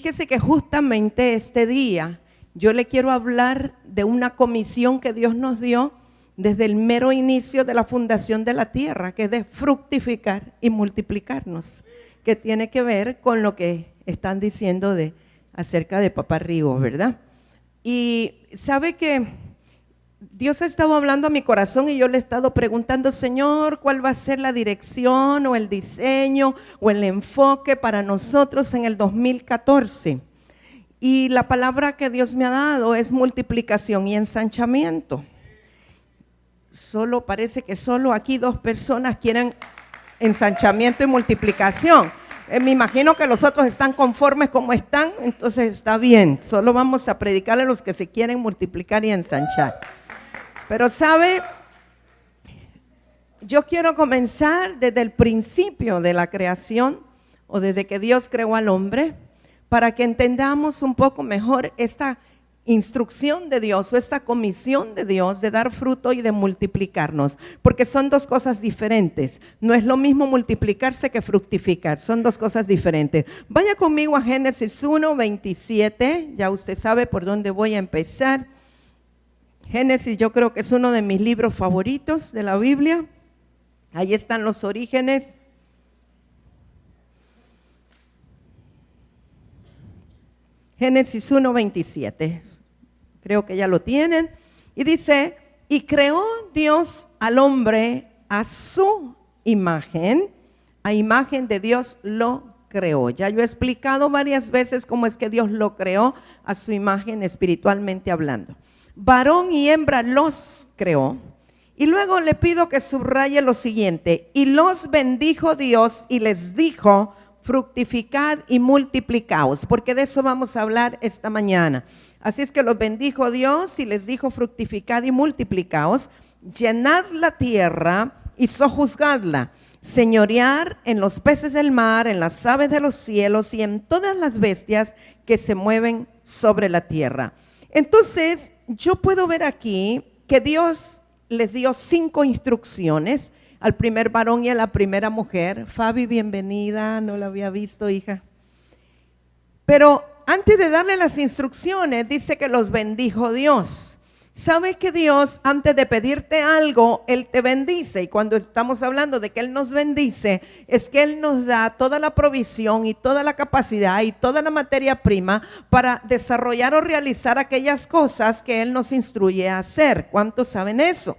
Fíjese que justamente este día yo le quiero hablar de una comisión que Dios nos dio desde el mero inicio de la fundación de la tierra, que es de fructificar y multiplicarnos, que tiene que ver con lo que están diciendo acerca de Papá Rigo, ¿verdad? Y sabe que Dios ha estado hablando a mi corazón y yo le he estado preguntando, Señor, ¿cuál va a ser la dirección o el diseño o el enfoque para nosotros en el 2014? Y la palabra que Dios me ha dado es multiplicación y ensanchamiento. Parece que solo aquí 2 personas quieren ensanchamiento y multiplicación. Me imagino que los otros están conformes como están, entonces está bien. Solo vamos a predicarle a los que se quieren multiplicar y ensanchar. Pero sabe, yo quiero comenzar desde el principio de la creación o desde que Dios creó al hombre para que entendamos un poco mejor esta instrucción de Dios o esta comisión de Dios de dar fruto y de multiplicarnos, porque son 2 cosas diferentes. No es lo mismo multiplicarse que fructificar, son 2 cosas diferentes. Vaya conmigo a Génesis 1:27, ya usted sabe por dónde voy a empezar. Génesis yo creo que es uno de mis libros favoritos de la Biblia. Ahí están los orígenes. Génesis 1:27, creo que ya lo tienen. Y dice, y creó Dios al hombre a su imagen, a imagen de Dios lo creó. Ya yo he explicado varias veces cómo es que Dios lo creó a su imagen espiritualmente hablando. Varón y hembra los creó. Y luego le pido que subraye lo siguiente, y los bendijo Dios y les dijo, fructificad y multiplicaos, porque de eso vamos a hablar esta mañana. Así es que los bendijo Dios y les dijo, fructificad y multiplicaos, llenad la tierra y sojuzgadla, señorear en los peces del mar, en las aves de los cielos y en todas las bestias que se mueven sobre la tierra. Entonces, yo puedo ver aquí que Dios les dio 5 instrucciones al primer varón y a la primera mujer. Fabi, bienvenida, no la había visto, hija. Pero antes de darle las instrucciones, dice que los bendijo Dios. ¿Sabe que Dios, antes de pedirte algo, Él te bendice? Y cuando estamos hablando de que Él nos bendice, es que Él nos da toda la provisión y toda la capacidad y toda la materia prima para desarrollar o realizar aquellas cosas que Él nos instruye a hacer. ¿Cuántos saben eso?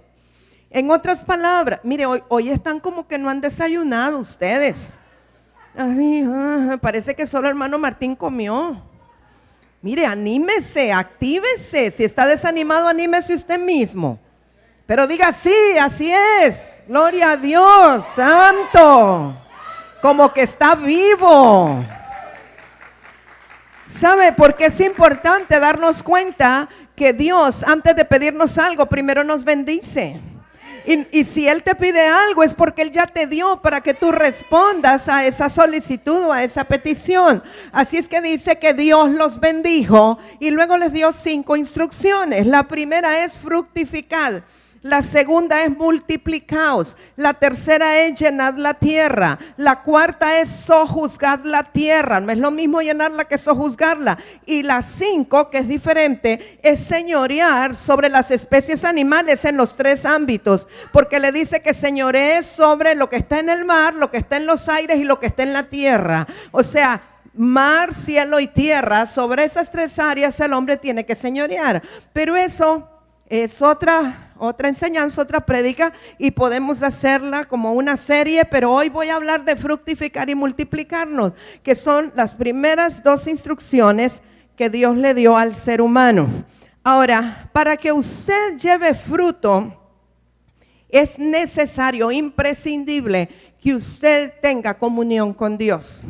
En otras palabras, mire, hoy están como que no han desayunado ustedes. Ay, parece que solo el hermano Martín comió. Mire, anímese, actívese. Si está desanimado, anímese usted mismo. Pero diga, sí, así es. Gloria a Dios, santo. Como que está vivo. ¿Sabe por qué es importante darnos cuenta que Dios, antes de pedirnos algo, primero nos bendice? Y si Él te pide algo es porque Él ya te dio para que tú respondas a esa solicitud o a esa petición. Así es que dice que Dios los bendijo y luego les dio 5 instrucciones. La primera es fructificar. La segunda es multiplicaos. La tercera es llenad la tierra. La cuarta es sojuzgad la tierra. No es lo mismo llenarla que sojuzgarla. Y la 5, que es diferente, es señorear sobre las especies animales en los 3 ámbitos. Porque le dice que señoree sobre lo que está en el mar, lo que está en los aires y lo que está en la tierra. O sea, mar, cielo y tierra, sobre esas 3 áreas el hombre tiene que señorear. Pero eso es otra enseñanza, otra prédica, y podemos hacerla como una serie, pero hoy voy a hablar de fructificar y multiplicarnos, que son las primeras 2 instrucciones que Dios le dio al ser humano. Ahora, para que usted lleve fruto, es necesario, imprescindible, que usted tenga comunión con Dios.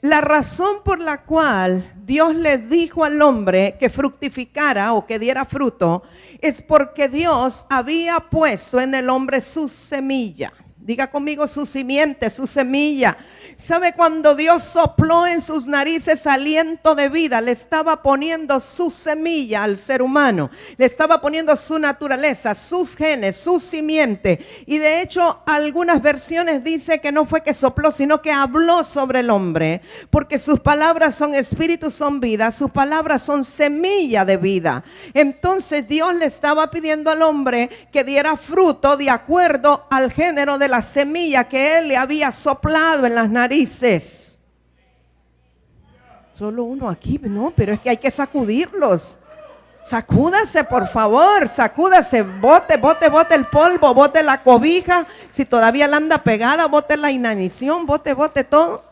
La razón por la cual Dios le dijo al hombre que fructificara o que diera fruto es porque Dios había puesto en el hombre su semilla. Diga conmigo, su simiente, su semilla. ¿Sabe? Cuando Dios sopló en sus narices aliento de vida, le estaba poniendo su semilla al ser humano, le estaba poniendo su naturaleza, sus genes, su simiente. Y de hecho, algunas versiones dice que no fue que sopló, sino que habló sobre el hombre, porque sus palabras son espíritu, son vida, sus palabras son semilla de vida. Entonces Dios le estaba pidiendo al hombre que diera fruto de acuerdo al género de la semilla que él le había soplado en las narices. Solo uno aquí, no, pero es que hay que sacudirlos. Sacúdase, por favor, sacúdase, bote el polvo, bote la cobija, si todavía la anda pegada, bote la inanición, bote todo.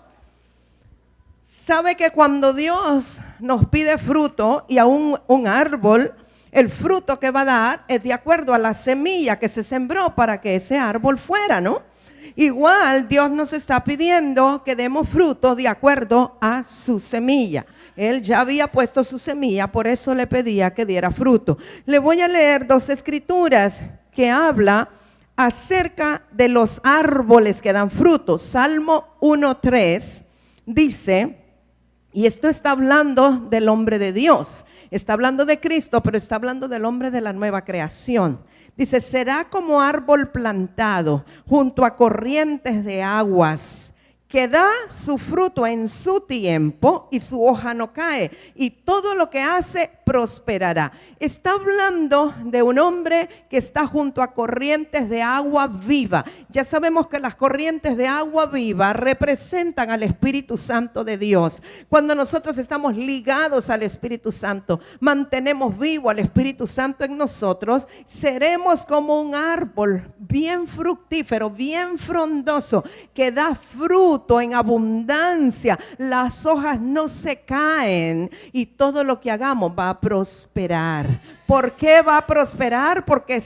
Sabe que cuando Dios nos pide fruto y aún un árbol, el fruto que va a dar es de acuerdo a la semilla que se sembró para que ese árbol fuera, ¿no? Igual Dios nos está pidiendo que demos fruto de acuerdo a su semilla. Él ya había puesto su semilla, por eso le pedía que diera fruto. Le voy a leer 2 escrituras que habla acerca de los árboles que dan fruto. Salmo 1:3 dice, y esto está hablando del hombre de Dios, está hablando de Cristo, pero está hablando del hombre de la nueva creación. Dice, será como árbol plantado junto a corrientes de aguas, que da su fruto en su tiempo y su hoja no cae, y todo lo que hace prosperará. Está hablando de un hombre que está junto a corrientes de agua viva. Ya sabemos que las corrientes de agua viva representan al Espíritu Santo de Dios. Cuando nosotros estamos ligados al Espíritu Santo, mantenemos vivo al Espíritu Santo en nosotros, seremos como un árbol bien fructífero, bien frondoso, que da fruto en abundancia. Las hojas no se caen y todo lo que hagamos va a prosperar. ¿Por qué va a prosperar? Porque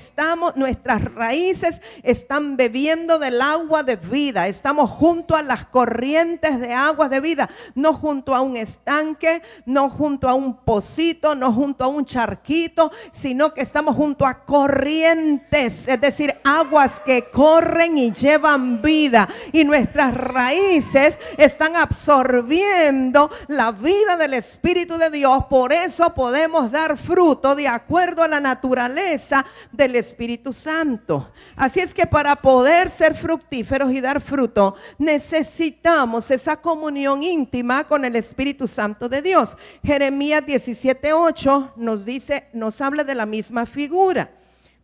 nuestras raíces están bebiendo del agua de vida. Estamos junto a las corrientes de aguas de vida, no junto a un estanque, no junto a un pocito, no junto a un charquito, sino que estamos junto a corrientes, es decir, aguas que corren y llevan vida. Y nuestras raíces están absorbiendo la vida del Espíritu de Dios. Por eso podemos dar fruto de acuerdo a la naturaleza del Espíritu Santo. Así es que para poder ser fructíferos y dar fruto, necesitamos esa comunión íntima con el Espíritu Santo de Dios. Jeremías 17:8 nos dice, nos habla de la misma figura.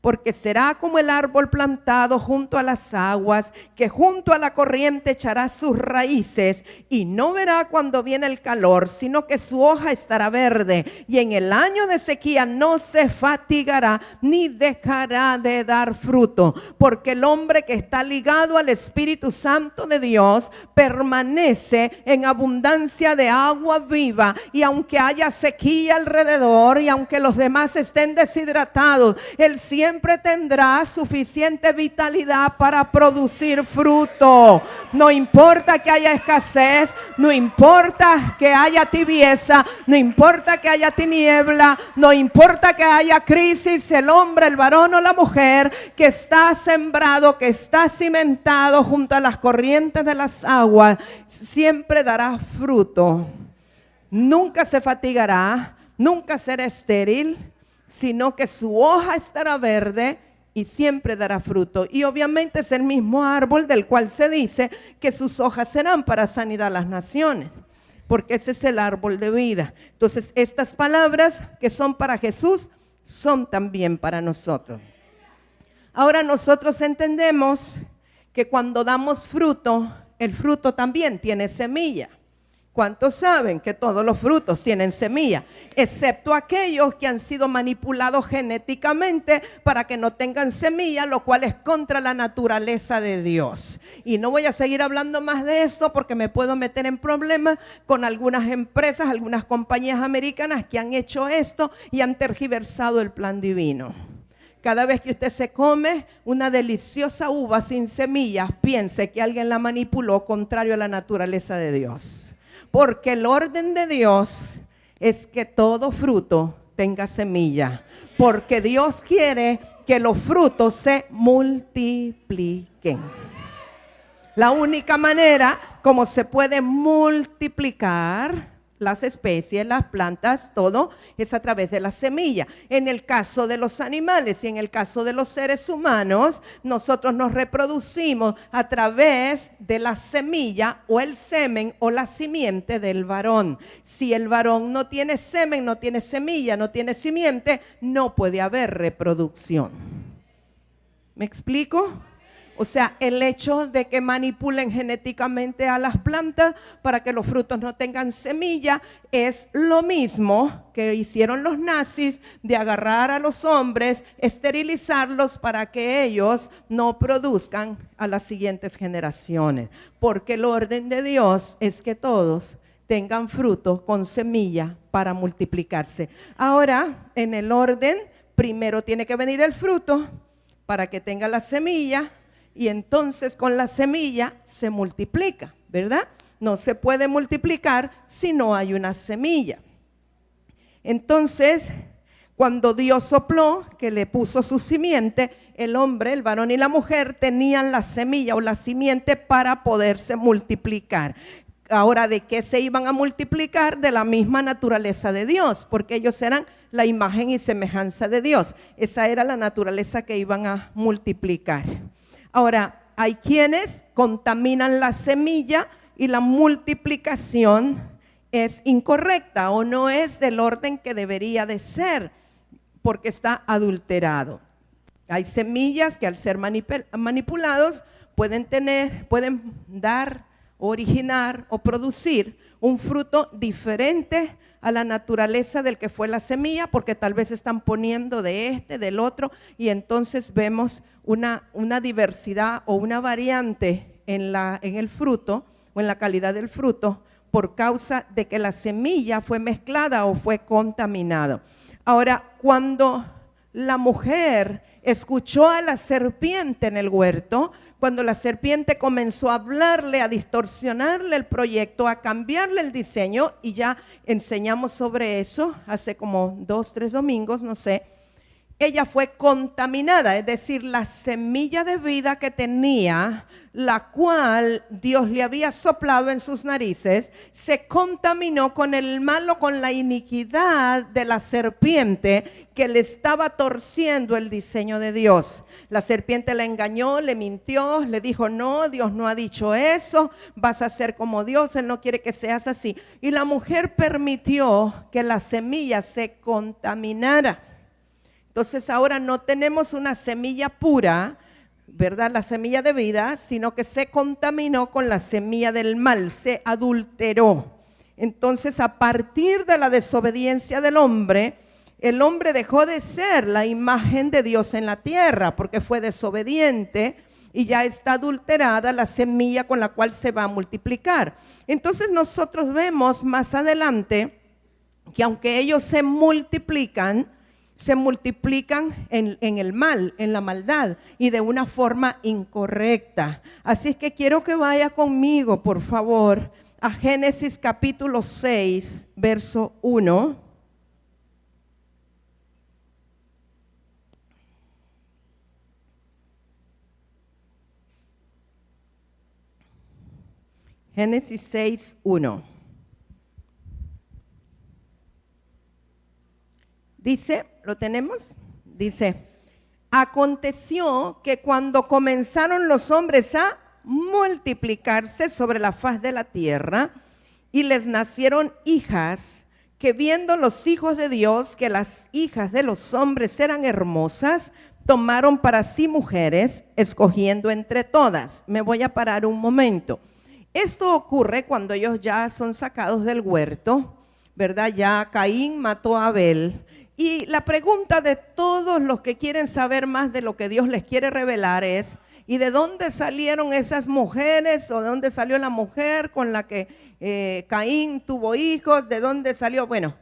Porque será como el árbol plantado junto a las aguas, que junto a la corriente echará sus raíces y no verá cuando viene el calor, sino que su hoja estará verde, y en el año de sequía no se fatigará ni dejará de dar fruto. Porque el hombre que está ligado al Espíritu Santo de Dios permanece en abundancia de agua viva, y aunque haya sequía alrededor y aunque los demás estén deshidratados, él siempre tendrá suficiente vitalidad para producir fruto. No importa que haya escasez, no importa que haya tibieza, no importa que haya tiniebla, no importa que haya crisis, el hombre, el varón o la mujer que está sembrado, que está cimentado junto a las corrientes de las aguas, siempre dará fruto. Nunca se fatigará, nunca será estéril, sino que su hoja estará verde y siempre dará fruto. Y obviamente es el mismo árbol del cual se dice que sus hojas serán para sanidad a las naciones, porque ese es el árbol de vida. Entonces estas palabras que son para Jesús son también para nosotros. Ahora nosotros entendemos que cuando damos fruto, el fruto también tiene semilla. ¿Cuántos saben que todos los frutos tienen semilla? Excepto aquellos que han sido manipulados genéticamente para que no tengan semilla, lo cual es contra la naturaleza de Dios. Y no voy a seguir hablando más de esto porque me puedo meter en problemas con algunas empresas, algunas compañías americanas que han hecho esto y han tergiversado el plan divino. Cada vez que usted se come una deliciosa uva sin semillas, piense que alguien la manipuló contrario a la naturaleza de Dios. Porque el orden de Dios es que todo fruto tenga semilla. Porque Dios quiere que los frutos se multipliquen. La única manera como se puede multiplicar las especies, las plantas, todo es a través de la semilla. En el caso de los animales y en el caso de los seres humanos, nosotros nos reproducimos a través de la semilla o el semen o la simiente del varón. Si el varón no tiene semen, no tiene semilla, no tiene simiente, no puede haber reproducción. ¿Me explico? O sea, el hecho de que manipulen genéticamente a las plantas para que los frutos no tengan semilla es lo mismo que hicieron los nazis de agarrar a los hombres, esterilizarlos para que ellos no produzcan a las siguientes generaciones. Porque el orden de Dios es que todos tengan fruto con semilla para multiplicarse. Ahora, en el orden, primero tiene que venir el fruto para que tenga la semilla. Y entonces con la semilla se multiplica, ¿verdad? No se puede multiplicar si no hay una semilla. Entonces, cuando Dios sopló, que le puso su simiente, el hombre, el varón y la mujer tenían la semilla o la simiente para poderse multiplicar. Ahora, ¿de qué se iban a multiplicar? De la misma naturaleza de Dios, porque ellos eran la imagen y semejanza de Dios. Esa era la naturaleza que iban a multiplicar. Ahora, hay quienes contaminan la semilla y la multiplicación es incorrecta o no es del orden que debería de ser porque está adulterado. Hay semillas que al ser manipulados pueden dar, originar o producir un fruto diferente a la naturaleza del que fue la semilla, porque tal vez están poniendo de este, del otro, y entonces vemos una diversidad o una variante en el fruto o en la calidad del fruto por causa de que la semilla fue mezclada o fue contaminada. Ahora, cuando la mujer escuchó a la serpiente en el huerto, cuando la serpiente comenzó a hablarle, a distorsionarle el proyecto, a cambiarle el diseño, y ya enseñamos sobre eso hace como 2, 3 domingos, no sé, ella fue contaminada, es decir, la semilla de vida que tenía, la cual Dios le había soplado en sus narices, se contaminó con el mal o con la iniquidad de la serpiente que le estaba torciendo el diseño de Dios. La serpiente la engañó, le mintió, le dijo, no, Dios no ha dicho eso, vas a ser como Dios, Él no quiere que seas así. Y la mujer permitió que la semilla se contaminara. Entonces ahora no tenemos una semilla pura, ¿verdad? La semilla de vida, sino que se contaminó con la semilla del mal, se adulteró. Entonces, a partir de la desobediencia del hombre, el hombre dejó de ser la imagen de Dios en la tierra, porque fue desobediente y ya está adulterada la semilla con la cual se va a multiplicar. Entonces nosotros vemos más adelante que aunque ellos se multiplican en el mal, en la maldad y de una forma incorrecta. Así es que quiero que vaya conmigo, por favor, a Génesis capítulo 6, verso 1. Génesis 6, 1. Dice, ¿lo tenemos? Dice, aconteció que cuando comenzaron los hombres a multiplicarse sobre la faz de la tierra y les nacieron hijas, que viendo los hijos de Dios que las hijas de los hombres eran hermosas, tomaron para sí mujeres, escogiendo entre todas. Me voy a parar un momento. Esto ocurre cuando ellos ya son sacados del huerto, ¿verdad? Ya Caín mató a Abel. Y la pregunta de todos los que quieren saber más de lo que Dios les quiere revelar es, ¿y de dónde salieron esas mujeres? ¿O de dónde salió la mujer con la que Caín tuvo hijos? ¿De dónde salió? Bueno,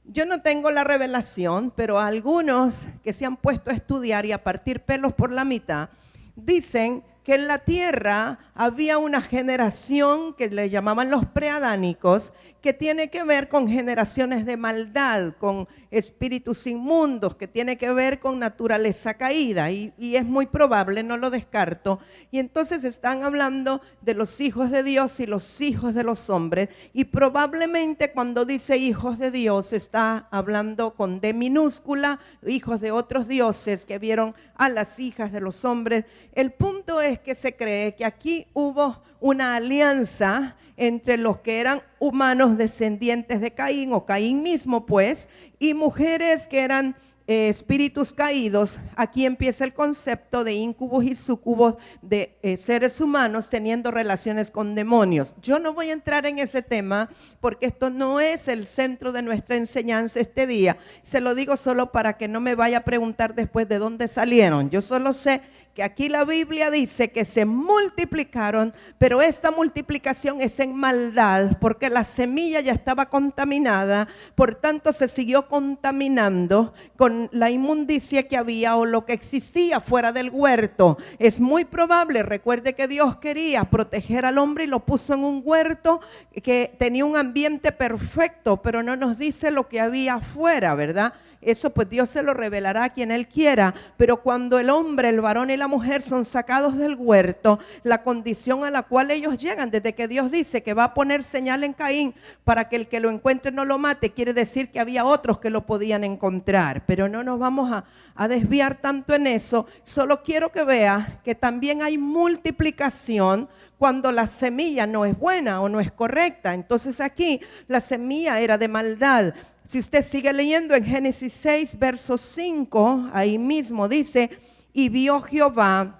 yo no tengo la revelación, pero algunos que se han puesto a estudiar y a partir pelos por la mitad, dicen que en la tierra había una generación que le llamaban los preadánicos, que tiene que ver con generaciones de maldad, con espíritus inmundos, que tiene que ver con naturaleza caída, y es muy probable, no lo descarto. Y entonces están hablando de los hijos de Dios y los hijos de los hombres, y probablemente cuando dice hijos de Dios está hablando con D minúscula, hijos de otros dioses que vieron a las hijas de los hombres. El punto es que se cree que aquí hubo una alianza entre los que eran humanos descendientes de Caín, o Caín mismo pues, y mujeres que eran espíritus caídos. Aquí empieza el concepto de incubos y sucubos, de seres humanos teniendo relaciones con demonios. Yo no voy a entrar en ese tema porque esto no es el centro de nuestra enseñanza este día. Se lo digo solo para que no me vaya a preguntar después de dónde salieron. Yo solo sé que aquí la Biblia dice que se multiplicaron, pero esta multiplicación es en maldad, porque la semilla ya estaba contaminada, por tanto se siguió contaminando con la inmundicia que había o lo que existía fuera del huerto. Es muy probable, recuerde que Dios quería proteger al hombre y lo puso en un huerto que tenía un ambiente perfecto, pero no nos dice lo que había afuera, ¿verdad? Eso pues Dios se lo revelará a quien Él quiera, pero cuando el hombre, el varón y la mujer son sacados del huerto, la condición a la cual ellos llegan, desde que Dios dice que va a poner señal en Caín para que el que lo encuentre no lo mate, quiere decir que había otros que lo podían encontrar, pero no nos vamos a desviar tanto en eso. Solo quiero que vea que también hay multiplicación cuando la semilla no es buena o no es correcta. Entonces aquí la semilla era de maldad. Si usted sigue leyendo en Génesis 6, verso 5, ahí mismo dice: y vio Jehová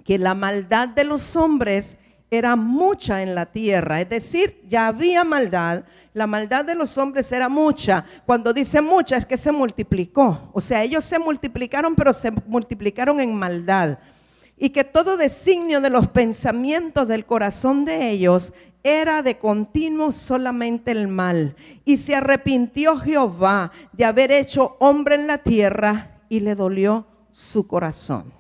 que la maldad de los hombres era mucha en la tierra. Es decir, ya había maldad, la maldad de los hombres era mucha. Cuando dice mucha es que se multiplicó. O sea, ellos se multiplicaron, pero se multiplicaron en maldad. Y que todo designio de los pensamientos del corazón de ellos era de continuo solamente el mal. Y se arrepintió Jehová de haber hecho hombre en la tierra, y le dolió su corazón.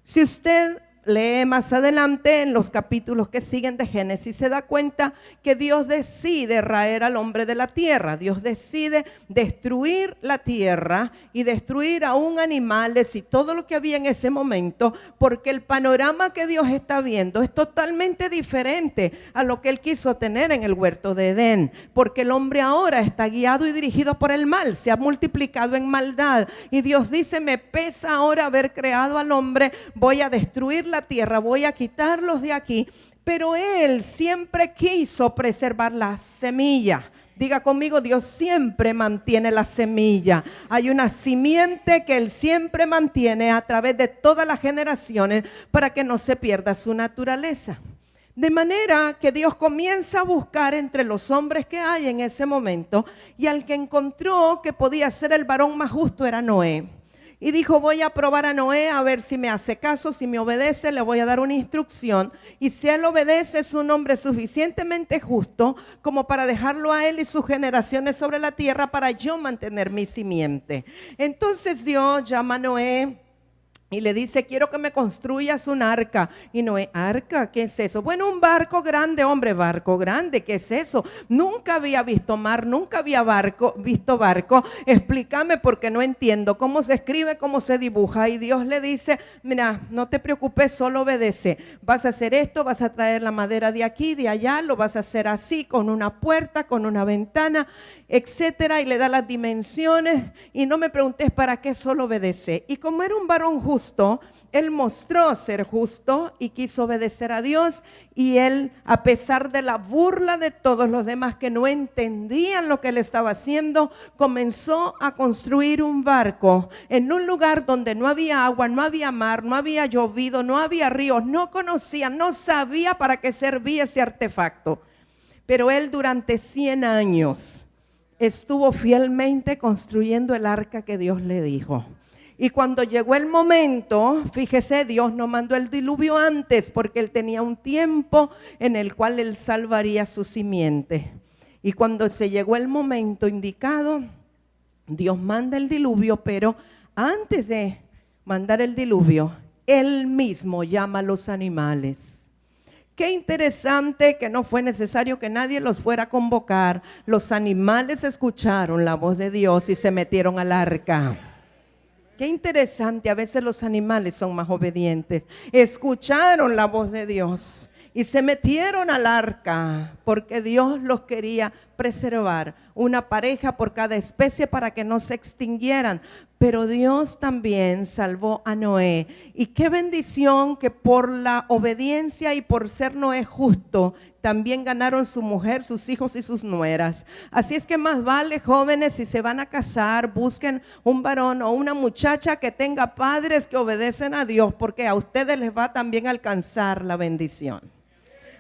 Si usted lee más adelante en los capítulos que siguen de Génesis, se da cuenta que Dios decide raer al hombre de la tierra. Dios decide destruir la tierra y destruir aún animales y todo lo que había en ese momento, porque el panorama que Dios está viendo es totalmente diferente a lo que Él quiso tener en el huerto de Edén, porque el hombre ahora está guiado y dirigido por el mal, se ha multiplicado en maldad, y Dios dice: me pesa ahora haber creado al hombre, voy a destruir la tierra, voy a quitarlos de aquí. Pero Él siempre quiso preservar la semilla. Diga conmigo: Dios siempre mantiene la semilla. Hay una simiente que Él siempre mantiene a través de todas las generaciones para que no se pierda su naturaleza. De manera que Dios comienza a buscar entre los hombres que hay en ese momento, y al que encontró que podía ser el varón más justo era Noé. Y dijo: voy a probar a Noé a ver si me hace caso, si me obedece, le voy a dar una instrucción. Y si él obedece, es un hombre suficientemente justo como para dejarlo a él y sus generaciones sobre la tierra para yo mantener mi simiente. Entonces Dios llama a Noé y le dice: quiero que me construyas un arca. Y Noé: ¿arca? ¿Qué es eso? Bueno, un barco grande. Hombre, barco grande, ¿qué es eso? Nunca había visto mar, nunca había visto barco. Explícame porque no entiendo cómo se escribe, cómo se dibuja. Y Dios le dice: mira, no te preocupes, solo obedece. Vas a hacer esto, vas a traer la madera de aquí, de allá, lo vas a hacer así, con una puerta, con una ventana, etcétera. Y le da las dimensiones. Y no me preguntes para qué, solo obedece. Y como era un varón justo, él mostró ser justo y quiso obedecer a Dios, y él, a pesar de la burla de todos los demás que no entendían lo que él estaba haciendo, comenzó a construir un barco en un lugar donde no había agua, no había mar, no había llovido, no había ríos, no conocía, no sabía para qué servía ese artefacto. Pero él durante 100 años estuvo fielmente construyendo el arca que Dios le dijo. Y cuando llegó el momento, fíjese, Dios no mandó el diluvio antes, porque Él tenía un tiempo en el cual Él salvaría su simiente. Y cuando se llegó el momento indicado, Dios manda el diluvio, pero antes de mandar el diluvio, Él mismo llama a los animales. Qué interesante que no fue necesario que nadie los fuera a convocar. Los animales escucharon la voz de Dios y se metieron al arca. Qué interesante, a veces los animales son más obedientes. Escucharon la voz de Dios y se metieron al arca porque Dios los quería preservar. Una pareja por cada especie para que no se extinguieran. Pero Dios también salvó a Noé. Y qué bendición que por la obediencia y por ser Noé justo, también ganaron su mujer, sus hijos y sus nueras. Así es que más vale, jóvenes, si se van a casar, busquen un varón o una muchacha que tenga padres que obedecen a Dios, porque a ustedes les va también a alcanzar la bendición.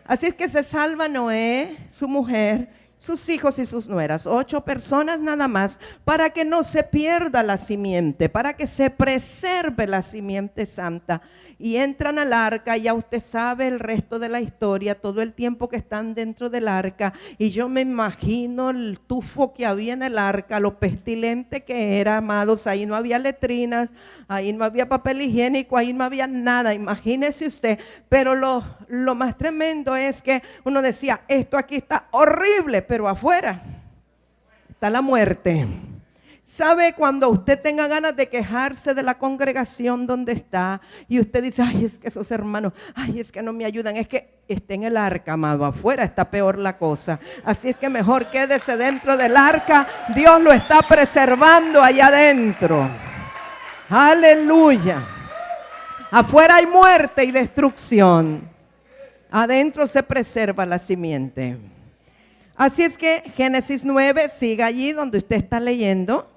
Así es que se salva Noé, su mujer, sus hijos y sus nueras, 8 personas nada más, para que no se pierda la simiente, para que se preserve la simiente santa. Y entran al arca, y ya usted sabe el resto de la historia, todo el tiempo que están dentro del arca. Y yo me imagino el tufo que había en el arca, lo pestilente que era, amados. Ahí no había letrinas, ahí no había papel higiénico, ahí no había nada, imagínese usted. Pero lo más tremendo es que uno decía, esto aquí está horrible, pero afuera está la muerte. ¿Sabe cuando usted tenga ganas de quejarse de la congregación donde está y usted dice, ay, es que esos hermanos, ay, es que no me ayudan, es que está en el arca, amado, afuera está peor la cosa? Así es que mejor quédese dentro del arca, Dios lo está preservando allá adentro. Aleluya. Afuera hay muerte y destrucción, adentro se preserva la simiente. Así es que Génesis 9, siga allí donde usted está leyendo.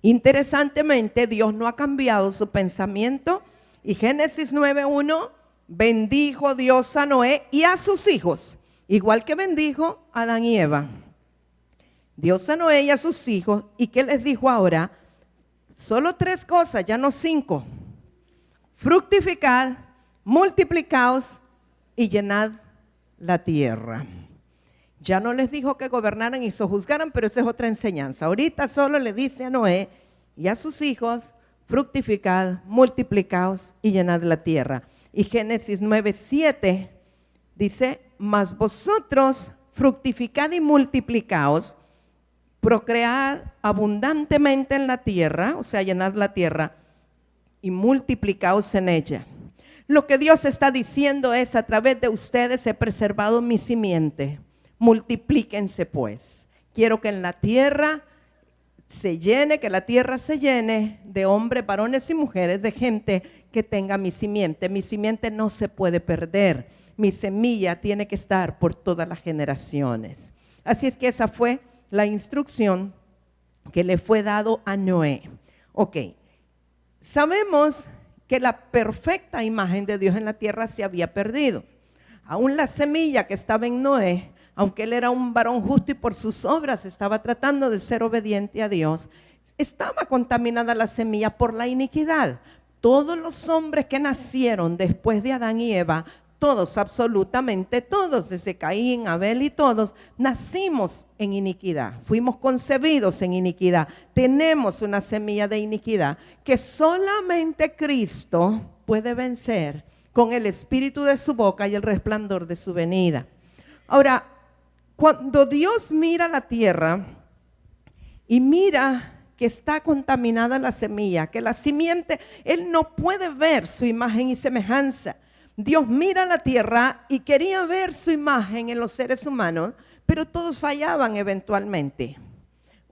Interesantemente, Dios no ha cambiado su pensamiento. Y Génesis 9:1, bendijo Dios a Noé y a sus hijos, igual que bendijo a Adán y Eva. Dios a Noé y a sus hijos. ¿Y qué les dijo ahora? Solo 3 cosas, ya no 5. Fructificad, multiplicaos y llenad la tierra. Ya no les dijo que gobernaran y sojuzgaran, pero esa es otra enseñanza. Ahorita solo le dice a Noé y a sus hijos, fructificad, multiplicaos y llenad la tierra. Y Génesis 9:7 dice, mas vosotros fructificad y multiplicaos, procread abundantemente en la tierra, o sea, llenad la tierra y multiplicaos en ella. Lo que Dios está diciendo es, a través de ustedes he preservado mi simiente. Multiplíquense pues. Quiero que en la tierra se llene, que la tierra se llene de hombres, varones y mujeres, de gente que tenga mi simiente. Mi simiente no se puede perder. Mi semilla tiene que estar por todas las generaciones. Así es que esa fue la instrucción que le fue dado a Noé. Ok, sabemos que la perfecta imagen de Dios en la tierra se había perdido. Aún la semilla que estaba en Noé, aunque él era un varón justo y por sus obras estaba tratando de ser obediente a Dios, estaba contaminada la semilla por la iniquidad. Todos los hombres que nacieron después de Adán y Eva, todos, absolutamente todos, desde Caín, Abel y todos, nacimos en iniquidad, fuimos concebidos en iniquidad, tenemos una semilla de iniquidad que solamente Cristo puede vencer con el espíritu de su boca y el resplandor de su venida. Ahora, cuando Dios mira la tierra y mira que está contaminada la semilla, que la simiente, Él no puede ver su imagen y semejanza. Dios mira la tierra y quería ver su imagen en los seres humanos, pero todos fallaban eventualmente.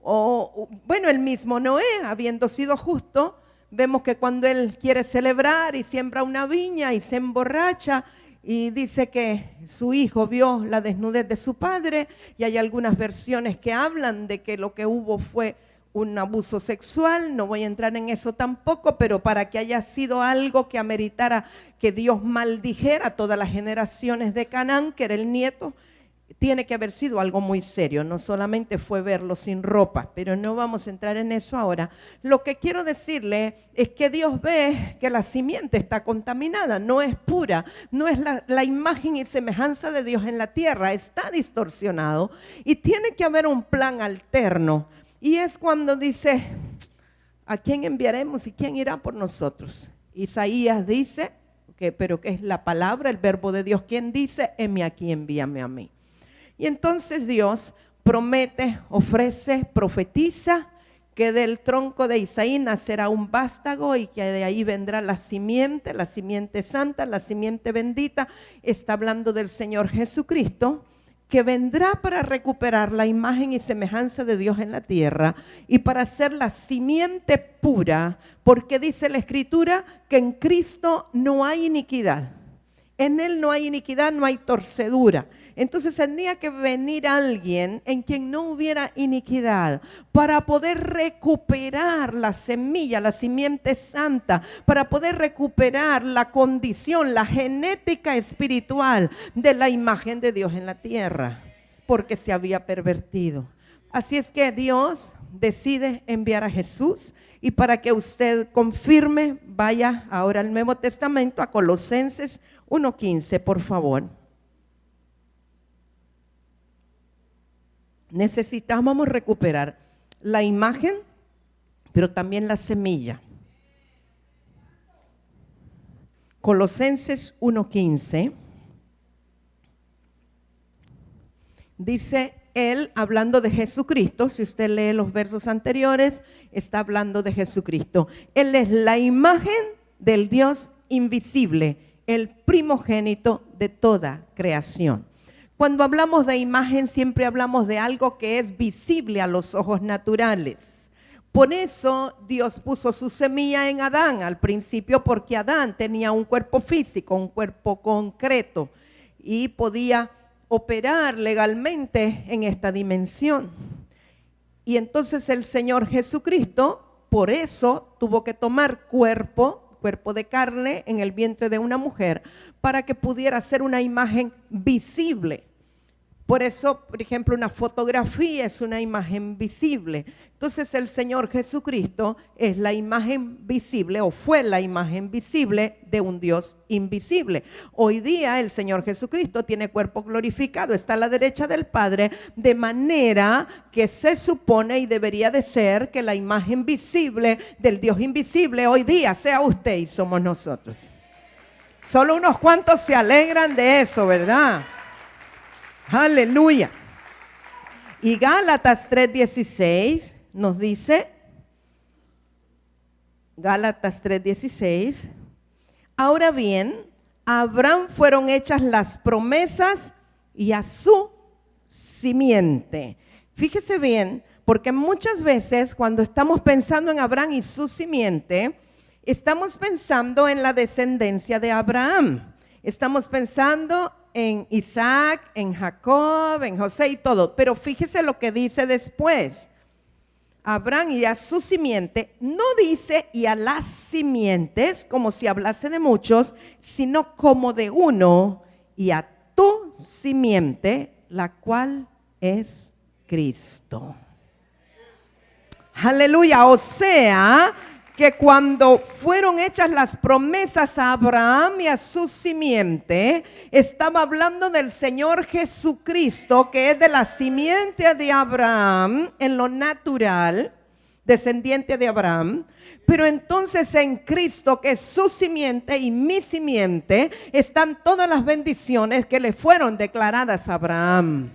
Bueno, el mismo Noé, habiendo sido justo, vemos que cuando él quiere celebrar y siembra una viña y se emborracha y dice que su hijo vio la desnudez de su padre, y hay algunas versiones que hablan de que lo que hubo fue un abuso sexual, no voy a entrar en eso tampoco, pero para que haya sido algo que ameritara que Dios maldijera a todas las generaciones de Canaán, que era el nieto, tiene que haber sido algo muy serio, no solamente fue verlo sin ropa, pero no vamos a entrar en eso ahora. Lo que quiero decirle es que Dios ve que la simiente está contaminada, no es pura, no es la imagen y semejanza de Dios en la tierra, está distorsionado y tiene que haber un plan alterno. Y es cuando dice, ¿a quién enviaremos y quién irá por nosotros? Isaías dice, pero que es la palabra, el verbo de Dios, quien dice, heme aquí, envíame a mí. Y entonces Dios promete, ofrece, profetiza que del tronco de Isaí nacerá un vástago y que de ahí vendrá la simiente santa, la simiente bendita. Está hablando del Señor Jesucristo, que vendrá para recuperar la imagen y semejanza de Dios en la tierra y para ser la simiente pura, porque dice la Escritura que en Cristo no hay iniquidad. En Él no hay iniquidad, no hay torcedura. Entonces tendría que venir alguien en quien no hubiera iniquidad para poder recuperar la semilla, la simiente santa, para poder recuperar la condición, la genética espiritual de la imagen de Dios en la tierra, porque se había pervertido. Así es que Dios decide enviar a Jesús, y para que usted confirme, vaya ahora al Nuevo Testamento, a Colosenses 1:15, por favor. Necesitamos recuperar la imagen, pero también la semilla. Colosenses 1:15 dice él, hablando de Jesucristo. Si usted lee los versos anteriores, está hablando de Jesucristo. Él es la imagen del Dios invisible, el primogénito de toda creación. Cuando hablamos de imagen, siempre hablamos de algo que es visible a los ojos naturales. Por eso Dios puso su semilla en Adán al principio, porque Adán tenía un cuerpo físico, un cuerpo concreto, y podía operar legalmente en esta dimensión. Y entonces el Señor Jesucristo, por eso tuvo que tomar cuerpo de carne en el vientre de una mujer, para que pudiera ser una imagen visible. Por eso, por ejemplo, una fotografía es una imagen visible. Entonces el Señor Jesucristo es la imagen visible, o fue la imagen visible de un Dios invisible. Hoy día el Señor Jesucristo tiene cuerpo glorificado, está a la derecha del Padre, de manera que se supone y debería de ser que la imagen visible del Dios invisible hoy día sea usted y somos nosotros. Solo unos cuantos se alegran de eso, ¿verdad? Aleluya. Y Gálatas 3:16 nos dice, Gálatas 3:16, ahora bien, a Abraham fueron hechas las promesas y a su simiente. Fíjese bien, porque muchas veces cuando estamos pensando en Abraham y su simiente, estamos pensando en la descendencia de Abraham. Estamos pensando en Isaac, en Jacob, en José y todo. Pero fíjese lo que dice después. Abraham y a su simiente, no dice y a las simientes, como si hablase de muchos, sino como de uno, y a tu simiente, la cual es Cristo. Aleluya. O sea, que cuando fueron hechas las promesas a Abraham y a su simiente, estaba hablando del Señor Jesucristo, que es de la simiente de Abraham en lo natural, descendiente de Abraham. Pero entonces en Cristo, que es su simiente y mi simiente, están todas las bendiciones que le fueron declaradas a Abraham.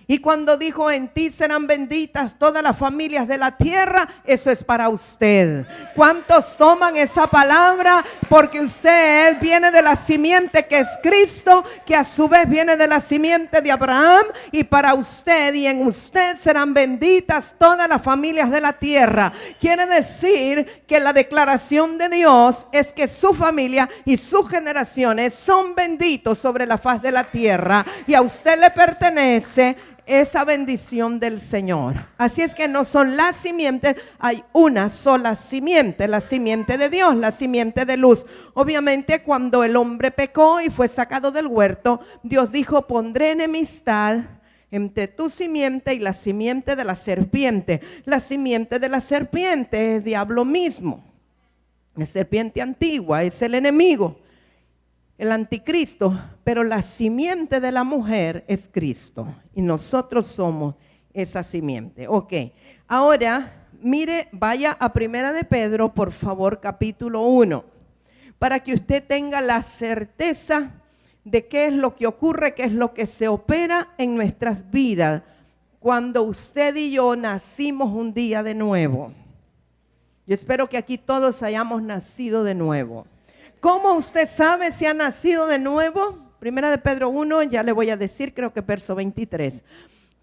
Y cuando dijo, en ti serán benditas todas las familias de la tierra, eso es para usted. ¿Cuántos toman esa palabra? Porque usted viene de la simiente que es Cristo, que a su vez viene de la simiente de Abraham, y para usted y en usted serán benditas todas las familias de la tierra. Quiere decir que la declaración de Dios es que su familia y sus generaciones son benditos sobre la faz de la tierra, y a usted le pertenece esa bendición del Señor. Así es que no son las simientes, hay una sola simiente, la simiente de Dios, la simiente de luz. Obviamente cuando el hombre pecó y fue sacado del huerto, Dios dijo, pondré enemistad entre tu simiente y la simiente de la serpiente. La simiente de la serpiente es diablo mismo, la serpiente antigua, es el enemigo, el anticristo, pero la simiente de la mujer es Cristo y nosotros somos esa simiente. Ok, ahora Mire, vaya a Primera de Pedro, por favor, capítulo 1, para que usted tenga la certeza de qué es lo que ocurre, qué es lo que se opera en nuestras vidas cuando usted y yo nacimos un día de nuevo. Yo espero que aquí todos hayamos nacido de nuevo. ¿Cómo usted sabe si ha nacido de nuevo? Primera de Pedro 1, ya le voy a decir, creo que verso 23.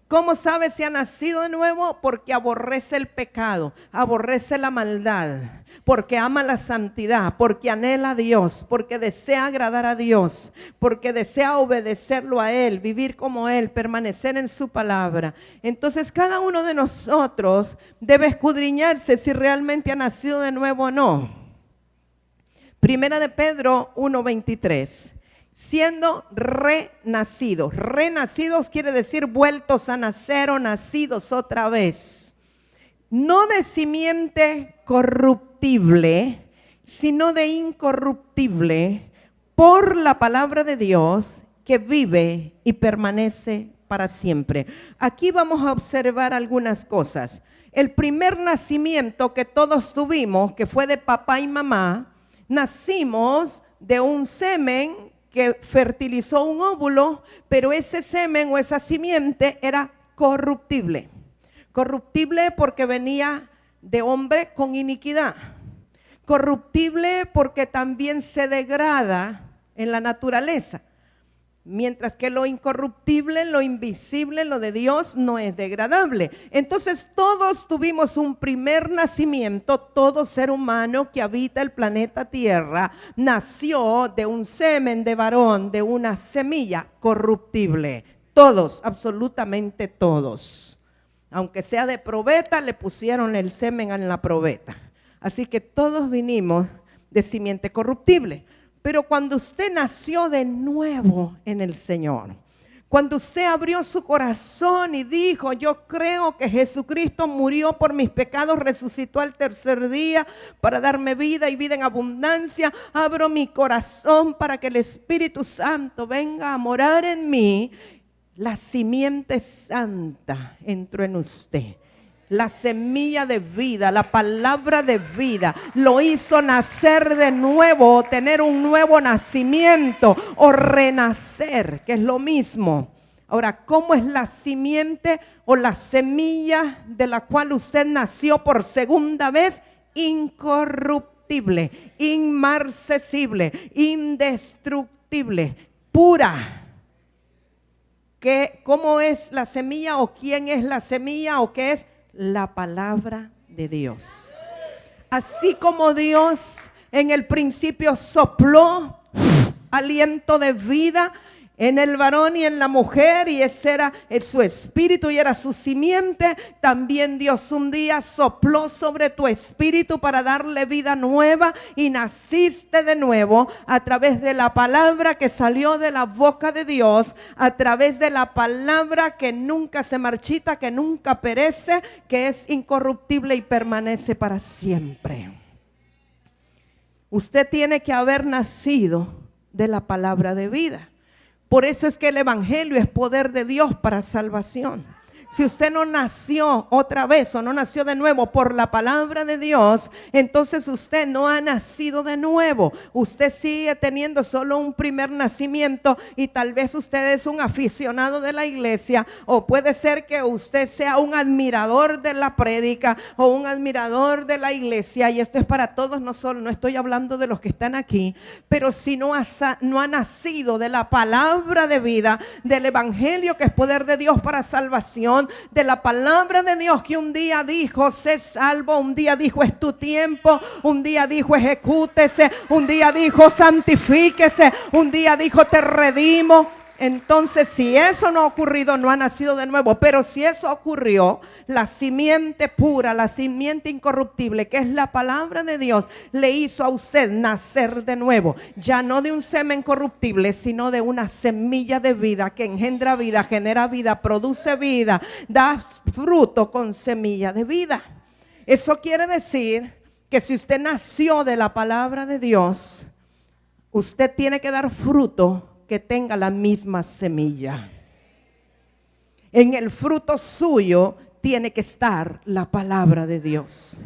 ¿Cómo sabe si ha nacido de nuevo? Porque aborrece el pecado, aborrece la maldad, porque ama la santidad, porque anhela a Dios, porque desea agradar a Dios, porque desea obedecerlo a Él, vivir como Él, permanecer en su palabra. Entonces cada uno de nosotros debe escudriñarse si realmente ha nacido de nuevo o no. Primera de Pedro 1:23. Siendo renacidos. Renacidos quiere decir vueltos a nacer o nacidos otra vez. No de simiente corruptible, sino de incorruptible, por la palabra de Dios que vive y permanece para siempre. Aquí vamos a observar algunas cosas. El primer nacimiento que todos tuvimos, que fue de papá y mamá, nacimos de un semen que fertilizó un óvulo, pero ese semen o esa simiente era corruptible. Corruptible porque venía de hombre con iniquidad. Corruptible porque también se degrada en la naturaleza. Mientras que lo incorruptible, lo invisible, lo de Dios no es degradable. Entonces todos tuvimos un primer nacimiento. Todo ser humano que habita el planeta Tierra nació de un semen de varón, de una semilla corruptible. Todos, absolutamente todos. Aunque sea de probeta, le pusieron el semen en la probeta. Así que todos vinimos de simiente corruptible. Pero cuando usted nació de nuevo en el Señor, cuando usted abrió su corazón y dijo, yo creo que Jesucristo murió por mis pecados, resucitó al tercer día para darme vida y vida en abundancia, abro mi corazón para que el Espíritu Santo venga a morar en mí, la simiente santa entró en usted. La semilla de vida, la palabra de vida, lo hizo nacer de nuevo, o tener un nuevo nacimiento, o renacer, que es lo mismo. Ahora, ¿cómo es la simiente o la semilla de la cual usted nació por segunda vez? Incorruptible, inmarcesible, indestructible, pura. ¿Cómo es la semilla o quién es la semilla o qué es? La palabra de Dios. Así como Dios en el principio sopló aliento de vida en el varón y en la mujer, y ese era su espíritu y era su simiente, también Dios un día sopló sobre tu espíritu para darle vida nueva, y naciste de nuevo a través de la palabra que salió de la boca de Dios, a través de la palabra que nunca se marchita, que nunca perece, que es incorruptible y permanece para siempre. Usted tiene que haber nacido de la palabra de vida. Por eso es que el evangelio es poder de Dios para salvación. Si usted no nació otra vez o no nació de nuevo por la palabra de Dios, entonces usted no ha nacido de nuevo. Usted sigue teniendo solo un primer nacimiento, y tal vez usted es un aficionado de la iglesia, o puede ser que usted sea un admirador de la prédica o un admirador de la iglesia, y esto es para todos, no estoy hablando de los que están aquí, pero si no ha nacido de la palabra de vida, del evangelio que es poder de Dios para salvación, de la palabra de Dios que un día dijo, sé salvo, un día dijo, es tu tiempo, un día dijo, ejecútese, un día dijo, santifíquese, un día dijo, te redimo. Entonces, si eso no ha ocurrido, no ha nacido de nuevo. Pero si eso ocurrió, la simiente pura, la simiente incorruptible, que es la palabra de Dios, le hizo a usted nacer de nuevo. Ya no de un semen corruptible, sino de una semilla de vida que engendra vida, genera vida, produce vida, da fruto con semilla de vida. Eso quiere decir que si usted nació de la palabra de Dios, usted tiene que dar fruto que tenga la misma semilla. En el fruto suyo tiene que estar la palabra de Dios.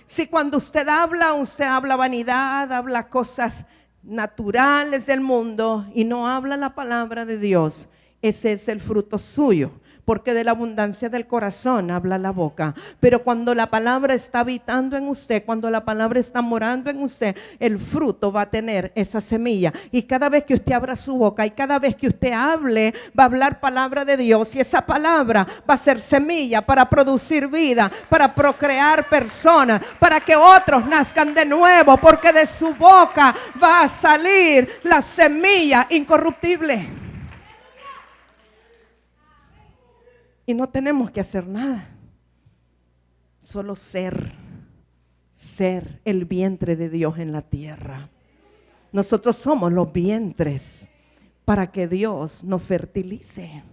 Si cuando usted habla vanidad, habla cosas naturales del mundo y no habla la palabra de Dios, ese es el fruto suyo. Porque de la abundancia del corazón habla la boca. Pero cuando la palabra está habitando en usted, cuando la palabra está morando en usted, el fruto va a tener esa semilla. Y cada vez que usted abra su boca y cada vez que usted hable, va a hablar palabra de Dios. Y esa palabra va a ser semilla para producir vida, para procrear personas, para que otros nazcan de nuevo. Porque de su boca va a salir la semilla incorruptible. Y no tenemos que hacer nada, solo ser el vientre de Dios en la tierra. Nosotros somos los vientres para que Dios nos fertilice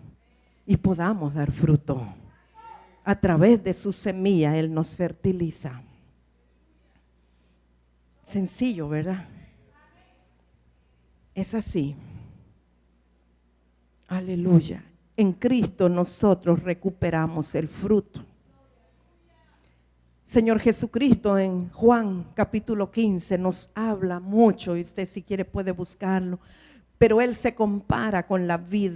y podamos dar fruto. A través de su semilla Él nos fertiliza. Sencillo, ¿verdad? Es así. Aleluya. En Cristo nosotros recuperamos el fruto. Señor Jesucristo en Juan capítulo 15 nos habla mucho, y usted si quiere puede buscarlo, pero Él se compara con la vid,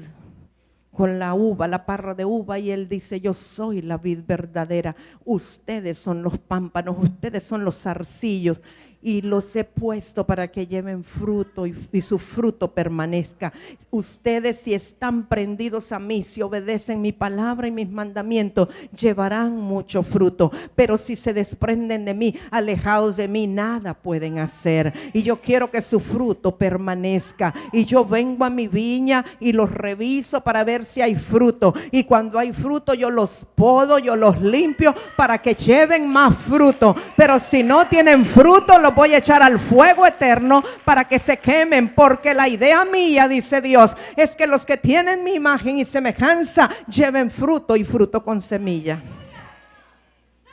con la uva, la parra de uva, y Él dice: yo soy la vid verdadera, ustedes son los pámpanos, ustedes son los zarcillos. Y los he puesto para que lleven fruto y su fruto permanezca. Ustedes, si están prendidos a mí, si obedecen mi palabra y mis mandamientos, llevarán mucho fruto. Pero si se desprenden de mí, alejados de mí, nada pueden hacer. Y yo quiero que su fruto permanezca. Y yo vengo a mi viña y los reviso para ver si hay fruto. Y cuando hay fruto, yo los podo, yo los limpio para que lleven más fruto. Pero si no tienen fruto, los voy a echar al fuego eterno para que se quemen, porque la idea mía, dice Dios, es que los que tienen mi imagen y semejanza lleven fruto, y fruto con semilla.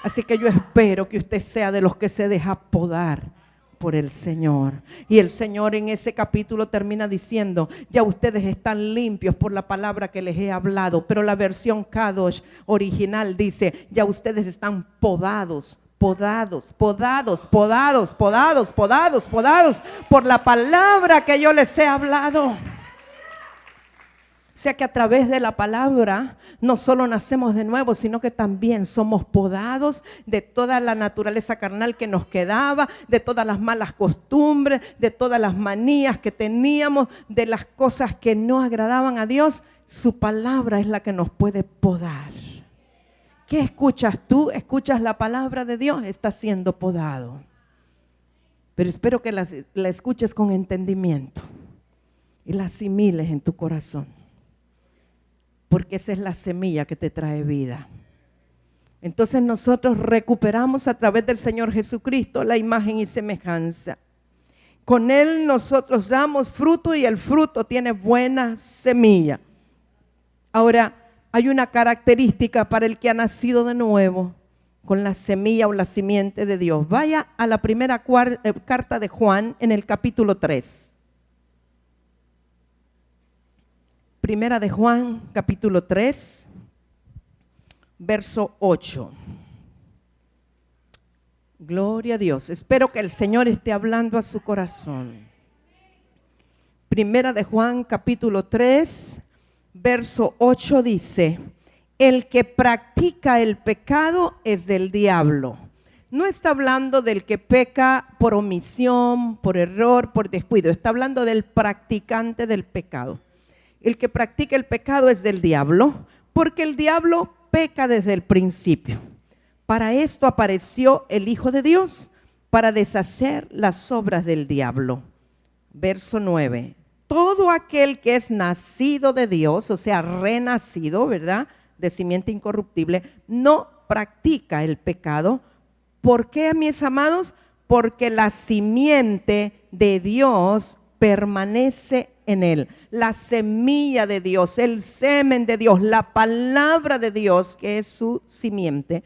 Así que yo espero que usted sea de los que se deja podar por el Señor. Y el Señor en ese capítulo termina diciendo: ya ustedes están limpios por la palabra que les he hablado. Pero la versión Kadosh original dice: ya ustedes están podados por la palabra que yo les he hablado. O sea que a través de la palabra no solo nacemos de nuevo, sino que también somos podados de toda la naturaleza carnal que nos quedaba, de todas las malas costumbres, de todas las manías que teníamos, de las cosas que no agradaban a Dios. Su palabra es la que nos puede podar. ¿Qué escuchas tú? Escuchas la palabra de Dios, estás siendo podado. Pero espero que la escuches con entendimiento y la asimiles en tu corazón, porque esa es la semilla que te trae vida. Entonces nosotros recuperamos a través del Señor Jesucristo la imagen y semejanza. Con Él nosotros damos fruto y el fruto tiene buena semilla. Ahora, hay una característica para el que ha nacido de nuevo con la semilla o la simiente de Dios. Vaya a la primera carta de Juan en el capítulo 3. Primera de Juan, capítulo 3, verso 8. Gloria a Dios. Espero que el Señor esté hablando a su corazón. Primera de Juan, capítulo 3, verso 8 dice: el que practica el pecado es del diablo. No está hablando del que peca por omisión, por error, por descuido. Está hablando del practicante del pecado. El que practica el pecado es del diablo, porque el diablo peca desde el principio. Para esto apareció el Hijo de Dios, para deshacer las obras del diablo. Verso 9. Todo aquel que es nacido de Dios, o sea, renacido, ¿verdad?, de simiente incorruptible, no practica el pecado. ¿Por qué, mis amados? Porque la simiente de Dios permanece en él. La semilla de Dios, el semen de Dios, la palabra de Dios, que es su simiente,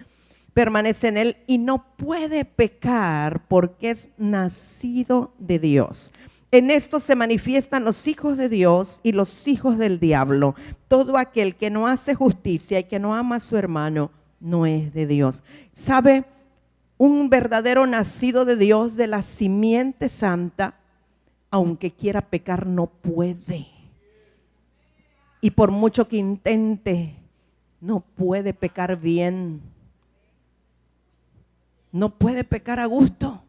permanece en él y no puede pecar porque es nacido de Dios. En esto se manifiestan los hijos de Dios y los hijos del diablo. Todo aquel que no hace justicia y que no ama a su hermano no es de Dios. ¿Sabe? Un verdadero nacido de Dios, de la simiente santa, aunque quiera pecar, no puede. Y por mucho que intente, no puede pecar bien. No puede pecar a gusto,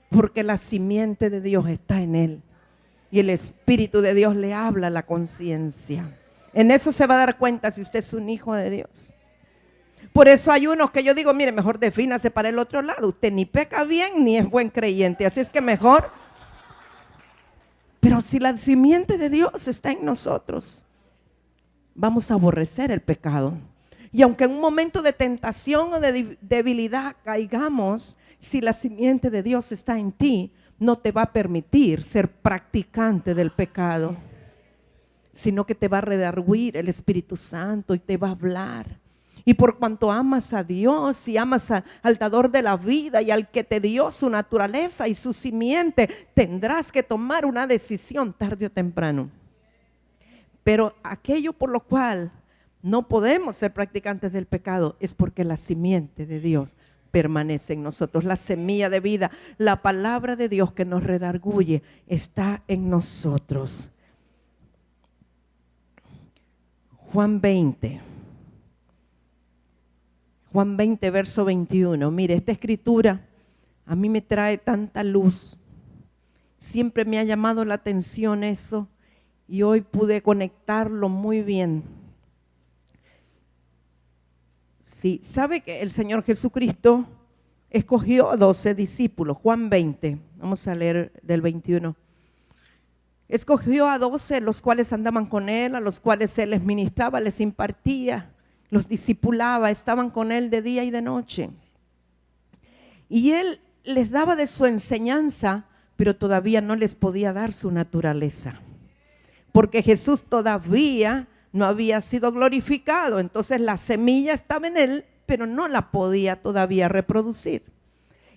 porque la simiente de Dios está en él. Y el Espíritu de Dios le habla a la conciencia. En eso se va a dar cuenta si usted es un hijo de Dios. Por eso hay unos que yo digo, mire, mejor defínase para el otro lado. Usted ni peca bien ni es buen creyente. Así es que mejor. Pero si la simiente de Dios está en nosotros, vamos a aborrecer el pecado. Y aunque en un momento de tentación o de debilidad caigamos, si la simiente de Dios está en ti, no te va a permitir ser practicante del pecado, sino que te va a redarguir el Espíritu Santo y te va a hablar. Y por cuanto amas a Dios y amas al dador de la vida y al que te dio su naturaleza y su simiente, tendrás que tomar una decisión tarde o temprano. Pero aquello por lo cual no podemos ser practicantes del pecado es porque la simiente de Dios permanece en nosotros. La semilla de vida, la palabra de Dios que nos redarguye, está en nosotros. Juan 20, verso 21. Mire, esta escritura a mí me trae tanta luz. Siempre me ha llamado la atención eso y hoy pude conectarlo muy bien. Sí, sabe que el Señor Jesucristo escogió a 12 discípulos. Juan 20, vamos a leer del 21. Escogió a 12, los cuales andaban con él, a los cuales él les ministraba, les impartía, los discipulaba, estaban con él de día y de noche. Y él les daba de su enseñanza, pero todavía no les podía dar su naturaleza. Porque Jesús todavía no había sido glorificado, entonces la semilla estaba en él, pero no la podía todavía reproducir.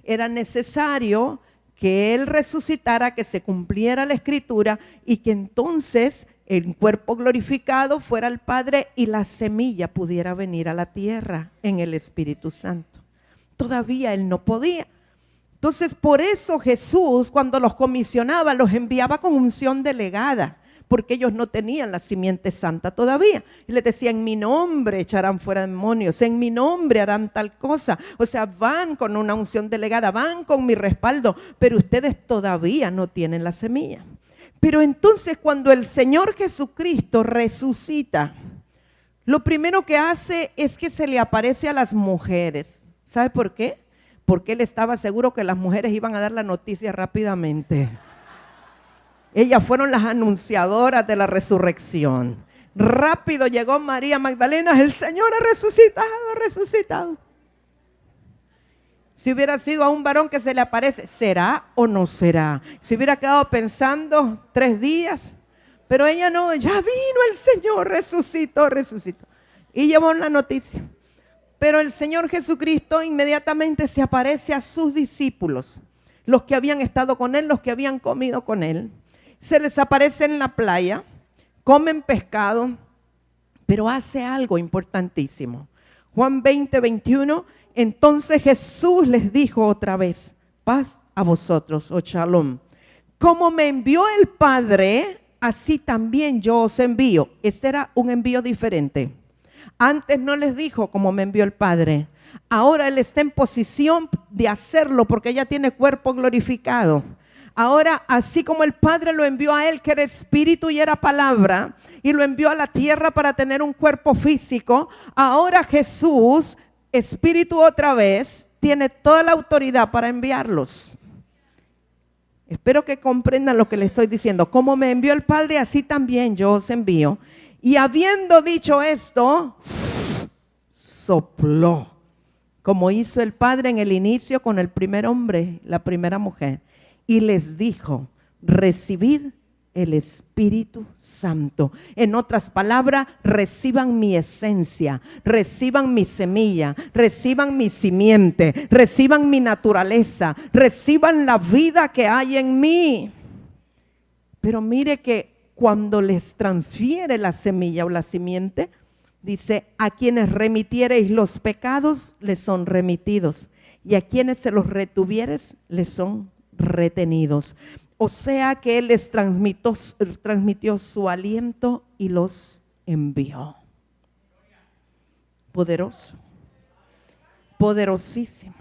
Era necesario que él resucitara, que se cumpliera la escritura y que entonces el cuerpo glorificado fuera el Padre y la semilla pudiera venir a la tierra en el Espíritu Santo. Todavía él no podía. Entonces por eso Jesús, cuando los comisionaba, los enviaba con unción delegada, porque ellos no tenían la simiente santa todavía. Y les decía, en mi nombre echarán fuera demonios, en mi nombre harán tal cosa. O sea, van con una unción delegada, van con mi respaldo, pero ustedes todavía no tienen la semilla. Pero entonces cuando el Señor Jesucristo resucita, lo primero que hace es que se le aparece a las mujeres. ¿Sabe por qué? Porque él estaba seguro que las mujeres iban a dar la noticia rápidamente. Ellas fueron las anunciadoras de la resurrección. Rápido llegó María Magdalena, el Señor ha resucitado, ha resucitado. Si hubiera sido a un varón que se le aparece, ¿será o no será? Si hubiera quedado pensando 3 días, pero ella no, ya vino el Señor, resucitó, resucitó. Y llevó la noticia. Pero el Señor Jesucristo inmediatamente se aparece a sus discípulos, los que habían estado con él, los que habían comido con él. Se les aparece en la playa, comen pescado, pero hace algo importantísimo. Juan 20, 21, entonces Jesús les dijo otra vez, paz a vosotros, o shalom. Como me envió el Padre, así también yo os envío. Este era un envío diferente. Antes no les dijo como me envió el Padre. Ahora Él está en posición de hacerlo porque ya tiene cuerpo glorificado. Ahora, así como el Padre lo envió a Él, que era espíritu y era palabra, y lo envió a la tierra para tener un cuerpo físico, ahora Jesús, espíritu otra vez, tiene toda la autoridad para enviarlos. Espero que comprendan lo que les estoy diciendo. Como me envió el Padre, así también yo os envío. Y habiendo dicho esto, sopló, como hizo el Padre en el inicio con el primer hombre, la primera mujer. Y les dijo, recibid el Espíritu Santo. En otras palabras, reciban mi esencia, reciban mi semilla, reciban mi simiente, reciban mi naturaleza, reciban la vida que hay en mí. Pero mire que cuando les transfiere la semilla o la simiente, Dice, a quienes remitiereis los pecados, les son remitidos, y a quienes se los retuvieres, les son retenidos. O sea que Él les transmitió su aliento y los envió. Poderoso, poderosísimo.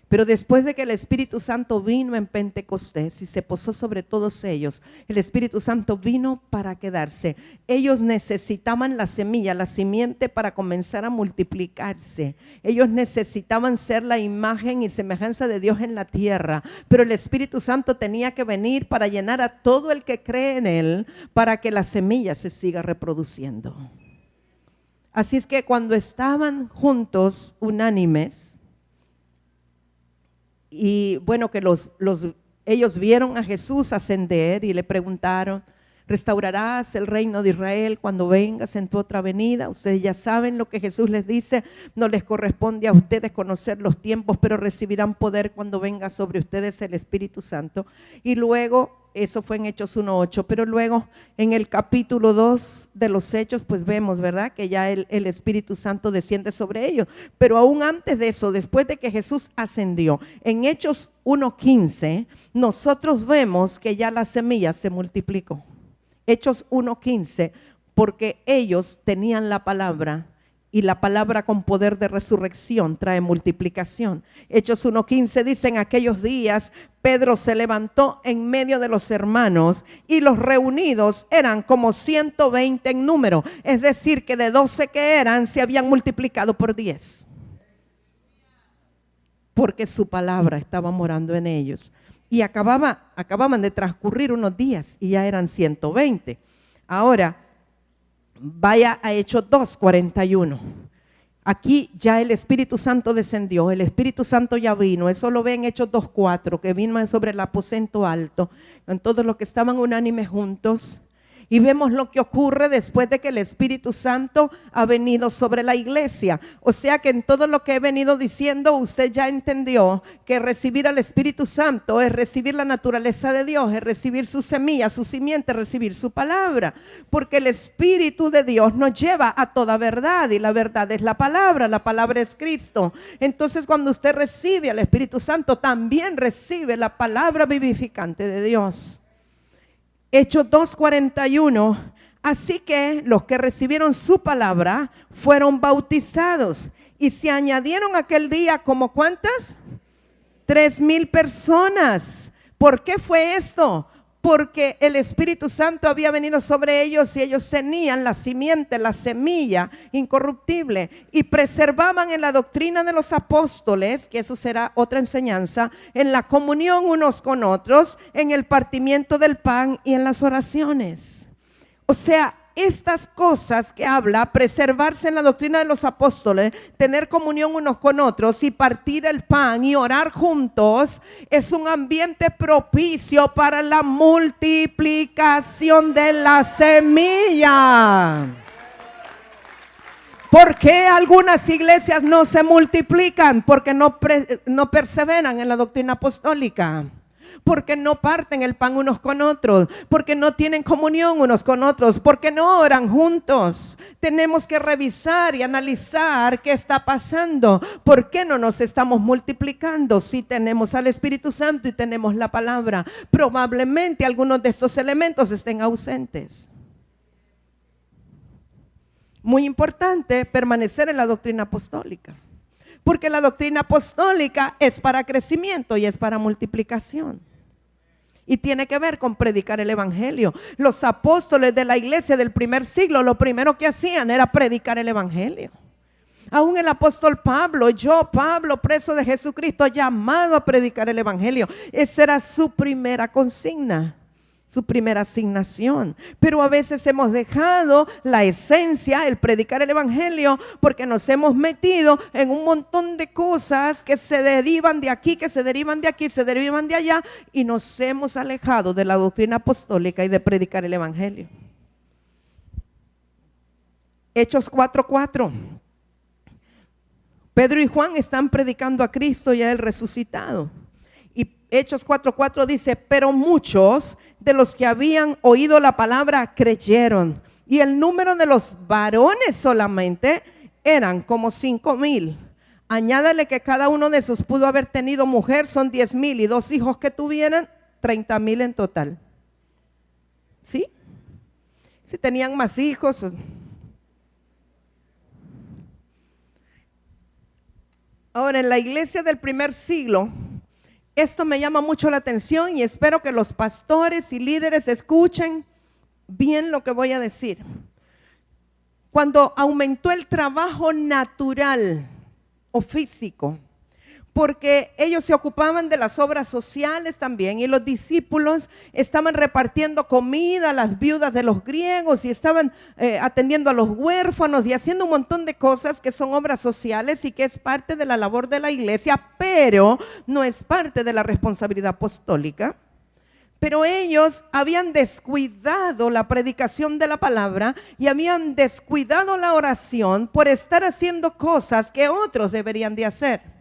Pero después de que el Espíritu Santo vino en Pentecostés y se posó sobre todos ellos, el Espíritu Santo vino para quedarse. Ellos necesitaban la semilla, la simiente para comenzar a multiplicarse. Ellos necesitaban ser la imagen y semejanza de Dios en la tierra. Pero el Espíritu Santo tenía que venir para llenar a todo el que cree en Él, para que la semilla se siga reproduciendo. Así es que cuando estaban juntos, unánimes, y bueno, que ellos vieron a Jesús ascender y le preguntaron, ¿restaurarás el reino de Israel cuando vengas en tu otra venida? Ustedes ya saben lo que Jesús les dice, no les corresponde a ustedes conocer los tiempos, pero recibirán poder cuando venga sobre ustedes el Espíritu Santo. Y luego, eso fue en Hechos 1:8, pero luego en el capítulo 2 de los Hechos, pues vemos, ¿verdad? Que ya el Espíritu Santo desciende sobre ellos. Pero aún antes de eso, después de que Jesús ascendió, en Hechos 1:15, nosotros vemos que ya la semilla se multiplicó. Hechos 1:15, porque ellos tenían la palabra, y la palabra con poder de resurrección trae multiplicación. Hechos 1:15 dice, en aquellos días Pedro se levantó en medio de los hermanos y los reunidos eran como 120 en número. Es decir, que de 12 que eran se habían multiplicado por 10. Porque su palabra estaba morando en ellos. Y acababan de transcurrir unos días y ya eran 120. Ahora, vaya a Hechos 2:41. Aquí ya el Espíritu Santo descendió, el Espíritu Santo ya vino. Eso lo ve en Hechos 2:4, que vino sobre el aposento alto, en todos los que estaban unánimes juntos. Y vemos lo que ocurre después de que el Espíritu Santo ha venido sobre la iglesia. O sea que en todo lo que he venido diciendo, usted ya entendió que recibir al Espíritu Santo es recibir la naturaleza de Dios, es recibir su semilla, su simiente, recibir su palabra. Porque el Espíritu de Dios nos lleva a toda verdad, y la verdad es la palabra es Cristo. Entonces, cuando usted recibe al Espíritu Santo, también recibe la palabra vivificante de Dios. Hechos 2:41, así que los que recibieron su palabra fueron bautizados y se añadieron aquel día como ¿cuántas? 3,000 personas. ¿Por qué fue esto? Porque el Espíritu Santo había venido sobre ellos y ellos tenían la simiente, la semilla incorruptible, y preservaban en la doctrina de los apóstoles, que eso será otra enseñanza, en la comunión unos con otros, en el partimiento del pan y en las oraciones. O sea, estas cosas que habla, preservarse en la doctrina de los apóstoles, tener comunión unos con otros y partir el pan y orar juntos, es un ambiente propicio para la multiplicación de la semilla. ¿Por qué algunas iglesias no se multiplican? Porque no perseveran en la doctrina apostólica. Porque no parten el pan unos con otros, porque no tienen comunión unos con otros, porque no oran juntos. Tenemos que revisar y analizar qué está pasando. ¿Por qué no nos estamos multiplicando? Si tenemos al Espíritu Santo y tenemos la palabra, probablemente algunos de estos elementos estén ausentes. Muy importante permanecer en la doctrina apostólica, porque la doctrina apostólica es para crecimiento y es para multiplicación. Y tiene que ver con predicar el evangelio. Los apóstoles de la iglesia del primer siglo, lo primero que hacían era predicar el evangelio. Aún el apóstol Pablo, Pablo, preso de Jesucristo, llamado a predicar el evangelio. Esa era su primera consigna, su primera asignación. Pero a veces hemos dejado la esencia, el predicar el evangelio, porque nos hemos metido en un montón de cosas que se derivan de aquí, que se derivan de aquí, se derivan de allá, y nos hemos alejado de la doctrina apostólica y de predicar el evangelio. Hechos 4:4. Pedro y Juan están predicando a Cristo y a Él resucitado. Y Hechos 4:4 dice, pero muchos de los que habían oído la palabra creyeron. Y el número de los varones solamente eran como 5,000. Añádale que cada uno de esos pudo haber tenido mujer, son 10,000, y 2 hijos que tuvieran, 30,000 en total. ¿Sí? Si tenían más hijos. Ahora, en la iglesia del primer siglo, esto me llama mucho la atención y espero que los pastores y líderes escuchen bien lo que voy a decir. Cuando aumentó el trabajo natural o físico, porque ellos se ocupaban de las obras sociales también, y los discípulos estaban repartiendo comida a las viudas de los griegos y estaban atendiendo a los huérfanos y haciendo un montón de cosas que son obras sociales y que es parte de la labor de la iglesia, pero no es parte de la responsabilidad apostólica. Pero ellos habían descuidado la predicación de la palabra y habían descuidado la oración por estar haciendo cosas que otros deberían de hacer.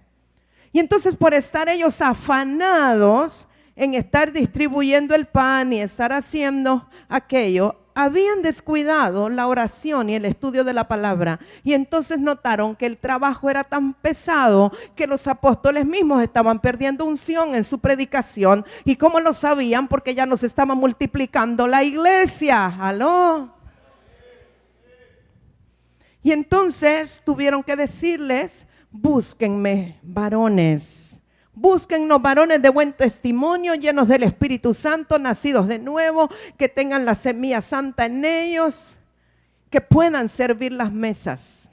Y entonces, por estar ellos afanados en estar distribuyendo el pan y estar haciendo aquello, habían descuidado la oración y el estudio de la palabra. Y entonces notaron que el trabajo era tan pesado que los apóstoles mismos estaban perdiendo unción en su predicación. ¿Y cómo lo sabían? Porque ya nos estaba multiplicando la iglesia. ¿Aló? Y entonces tuvieron que decirles: búsquenme varones, búsquennos varones de buen testimonio, llenos del Espíritu Santo, nacidos de nuevo, que tengan la semilla santa en ellos, que puedan servir las mesas,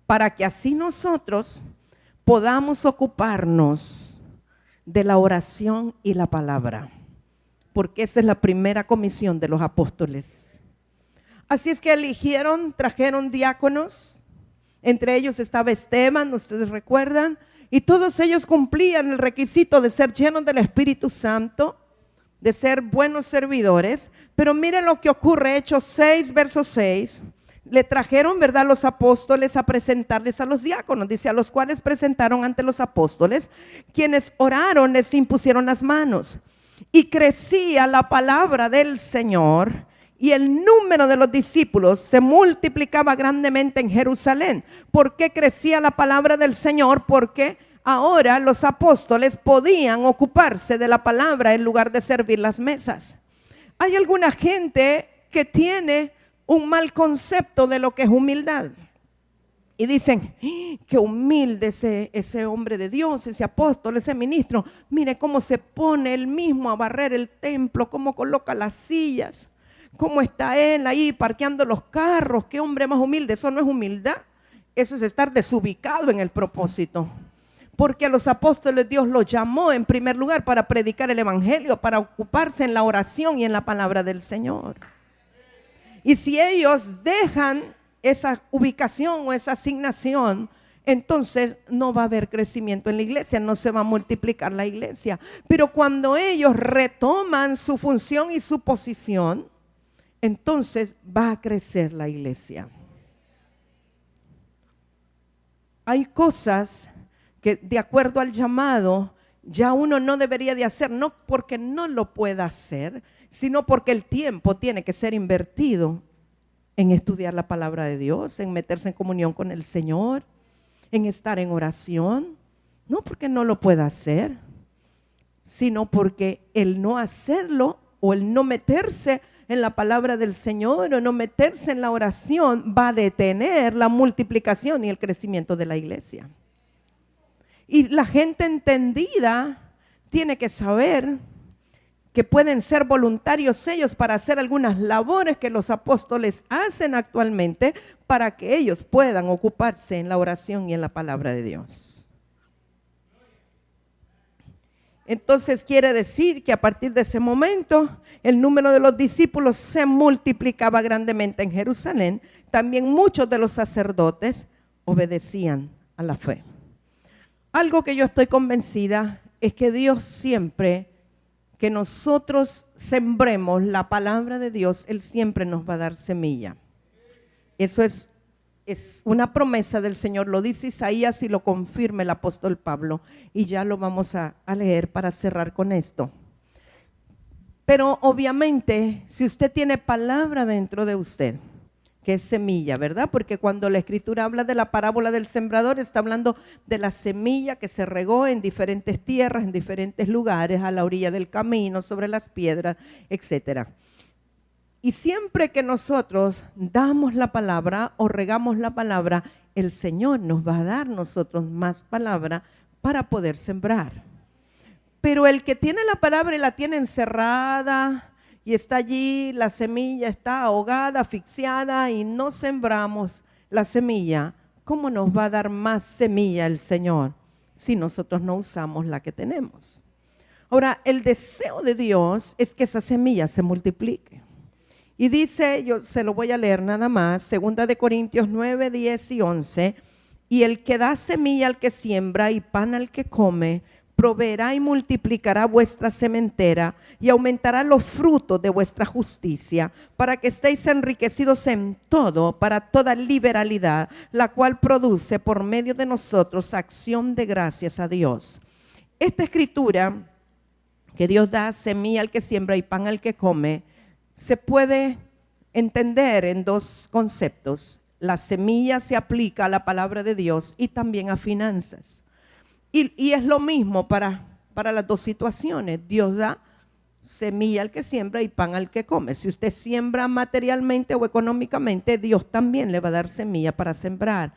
para que así nosotros podamos ocuparnos de la oración y la palabra, porque esa es la primera comisión de los apóstoles. Así es que trajeron diáconos. Entre ellos estaba Esteban, ustedes recuerdan, y todos ellos cumplían el requisito de ser llenos del Espíritu Santo, de ser buenos servidores. Pero miren lo que ocurre, Hechos 6, verso 6. Le trajeron, ¿verdad?, los apóstoles a presentarles a los diáconos, dice, a los cuales presentaron ante los apóstoles, quienes oraron, les impusieron las manos. Y crecía la palabra del Señor, y el número de los discípulos se multiplicaba grandemente en Jerusalén. ¿Por qué crecía la palabra del Señor? Porque ahora los apóstoles podían ocuparse de la palabra en lugar de servir las mesas. Hay alguna gente que tiene un mal concepto de lo que es humildad. Y dicen: qué humilde ese hombre de Dios, ese apóstol, ese ministro. Mire cómo se pone él mismo a barrer el templo, cómo coloca las sillas. ¿Cómo está él ahí parqueando los carros? Qué hombre más humilde. Eso no es humildad, eso es estar desubicado en el propósito. Porque a los apóstoles Dios los llamó en primer lugar para predicar el evangelio, para ocuparse en la oración y en la palabra del Señor. Y si ellos dejan esa ubicación o esa asignación, entonces no va a haber crecimiento en la iglesia, no se va a multiplicar la iglesia. Pero cuando ellos retoman su función y su posición, entonces va a crecer la iglesia. Hay cosas que, de acuerdo al llamado, ya uno no debería de hacer, no porque no lo pueda hacer, sino porque el tiempo tiene que ser invertido en estudiar la palabra de Dios, en meterse en comunión con el Señor, en estar en oración. No porque no lo pueda hacer, sino porque el no hacerlo o el no meterse en la palabra del Señor o no meterse en la oración va a detener la multiplicación y el crecimiento de la iglesia. Y la gente entendida tiene que saber que pueden ser voluntarios ellos para hacer algunas labores que los apóstoles hacen actualmente para que ellos puedan ocuparse en la oración y en la palabra de Dios. Entonces quiere decir que a partir de ese momento el número de los discípulos se multiplicaba grandemente en Jerusalén. También muchos de los sacerdotes obedecían a la fe. Algo que yo estoy convencida es que Dios siempre que nosotros sembremos la palabra de Dios, Él siempre nos va a dar semilla. Eso es una promesa del Señor, lo dice Isaías y lo confirma el apóstol Pablo. Y ya lo vamos a leer para cerrar con esto. Pero obviamente, si usted tiene palabra dentro de usted, que es semilla, ¿verdad? Porque cuando la Escritura habla de la parábola del sembrador, está hablando de la semilla que se regó en diferentes tierras, en diferentes lugares, a la orilla del camino, sobre las piedras, etcétera. Y siempre que nosotros damos la palabra o regamos la palabra, el Señor nos va a dar nosotros más palabra para poder sembrar. Pero el que tiene la palabra y la tiene encerrada y está allí, la semilla está ahogada, asfixiada y no sembramos la semilla, ¿cómo nos va a dar más semilla el Señor si nosotros no usamos la que tenemos? Ahora, el deseo de Dios es que esa semilla se multiplique. Y dice, yo se lo voy a leer nada más, 2 de Corintios 9, 10 y 11, y el que da semilla al que siembra y pan al que come, proveerá y multiplicará vuestra sementera y aumentará los frutos de vuestra justicia, para que estéis enriquecidos en todo, para toda liberalidad, la cual produce por medio de nosotros acción de gracias a Dios. Esta escritura, que Dios da semilla al que siembra y pan al que come, se puede entender en dos conceptos. La semilla se aplica a la palabra de Dios y también a finanzas. Y es lo mismo para las dos situaciones. Dios da semilla al que siembra y pan al que come. Si usted siembra materialmente o económicamente, Dios también le va a dar semilla para sembrar.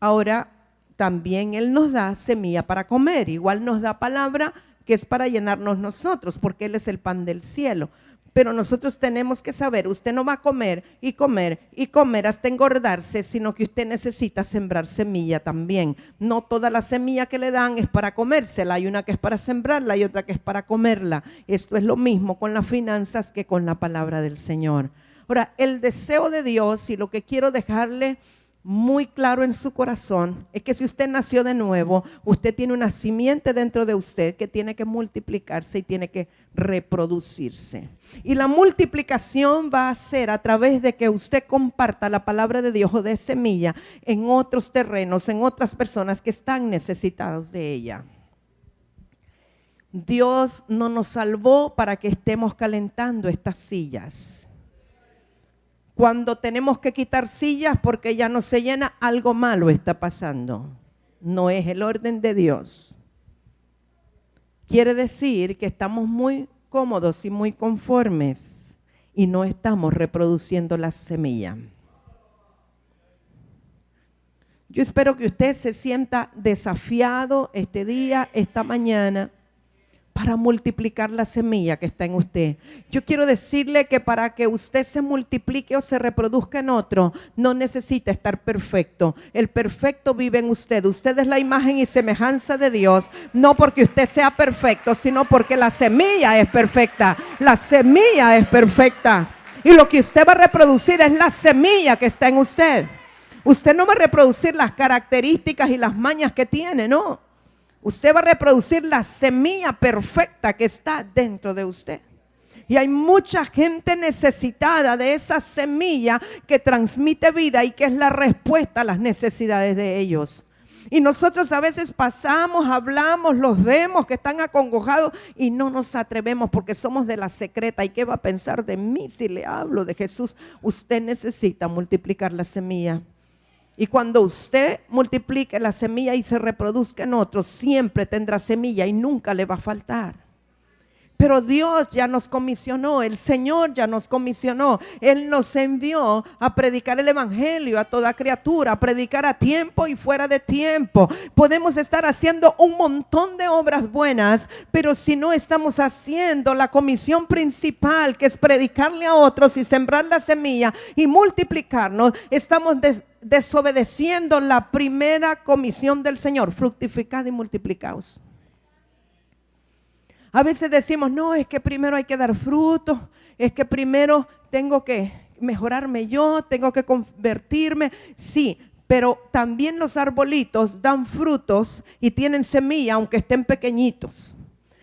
Ahora, también Él nos da semilla para comer. Igual nos da palabra que es para llenarnos nosotros, porque Él es el pan del cielo. Pero nosotros tenemos que saber, usted no va a comer y comer y comer hasta engordarse, sino que usted necesita sembrar semilla también. No toda la semilla que le dan es para comérsela, hay una que es para sembrarla y otra que es para comerla. Esto es lo mismo con las finanzas que con la palabra del Señor. Ahora, el deseo de Dios, y lo que quiero dejarle muy claro en su corazón, es que si usted nació de nuevo, usted tiene una simiente dentro de usted que tiene que multiplicarse y tiene que reproducirse. Y la multiplicación va a ser a través de que usted comparta la palabra de Dios o de semilla en otros terrenos, en otras personas que están necesitados de ella. Dios no nos salvó para que estemos calentando estas sillas. Cuando tenemos que quitar sillas porque ya no se llena, algo malo está pasando. No es el orden de Dios. Quiere decir que estamos muy cómodos y muy conformes y no estamos reproduciendo la semilla. Yo espero que usted se sienta desafiado este día, esta mañana, para multiplicar la semilla que está en usted. Yo quiero decirle que para que usted se multiplique o se reproduzca en otro, no necesita estar perfecto. El perfecto vive en usted. Usted es la imagen y semejanza de Dios, no porque usted sea perfecto, sino porque la semilla es perfecta. La semilla es perfecta. Y lo que usted va a reproducir es la semilla que está en usted. Usted no va a reproducir las características y las mañas que tiene, no. Usted va a reproducir la semilla perfecta que está dentro de usted. Y hay mucha gente necesitada de esa semilla que transmite vida y que es la respuesta a las necesidades de ellos. Y nosotros a veces pasamos, hablamos, los vemos que están acongojados y no nos atrevemos porque somos de la secreta. ¿Y qué va a pensar de mí si le hablo de Jesús? Usted necesita multiplicar la semilla. Y cuando usted multiplique la semilla y se reproduzca en otros, siempre tendrá semilla y nunca le va a faltar. Pero Dios ya nos comisionó, el Señor ya nos comisionó. Él nos envió a predicar el evangelio a toda criatura, a predicar a tiempo y fuera de tiempo. Podemos estar haciendo un montón de obras buenas, pero si no estamos haciendo la comisión principal, que es predicarle a otros y sembrar la semilla y multiplicarnos, estamos desobedeciendo la primera comisión del Señor: fructificad y multiplicaos. A veces decimos, no, es que primero hay que dar frutos, es que primero tengo que mejorarme yo, tengo que convertirme. Sí, pero también los arbolitos dan frutos y tienen semilla, aunque estén pequeñitos.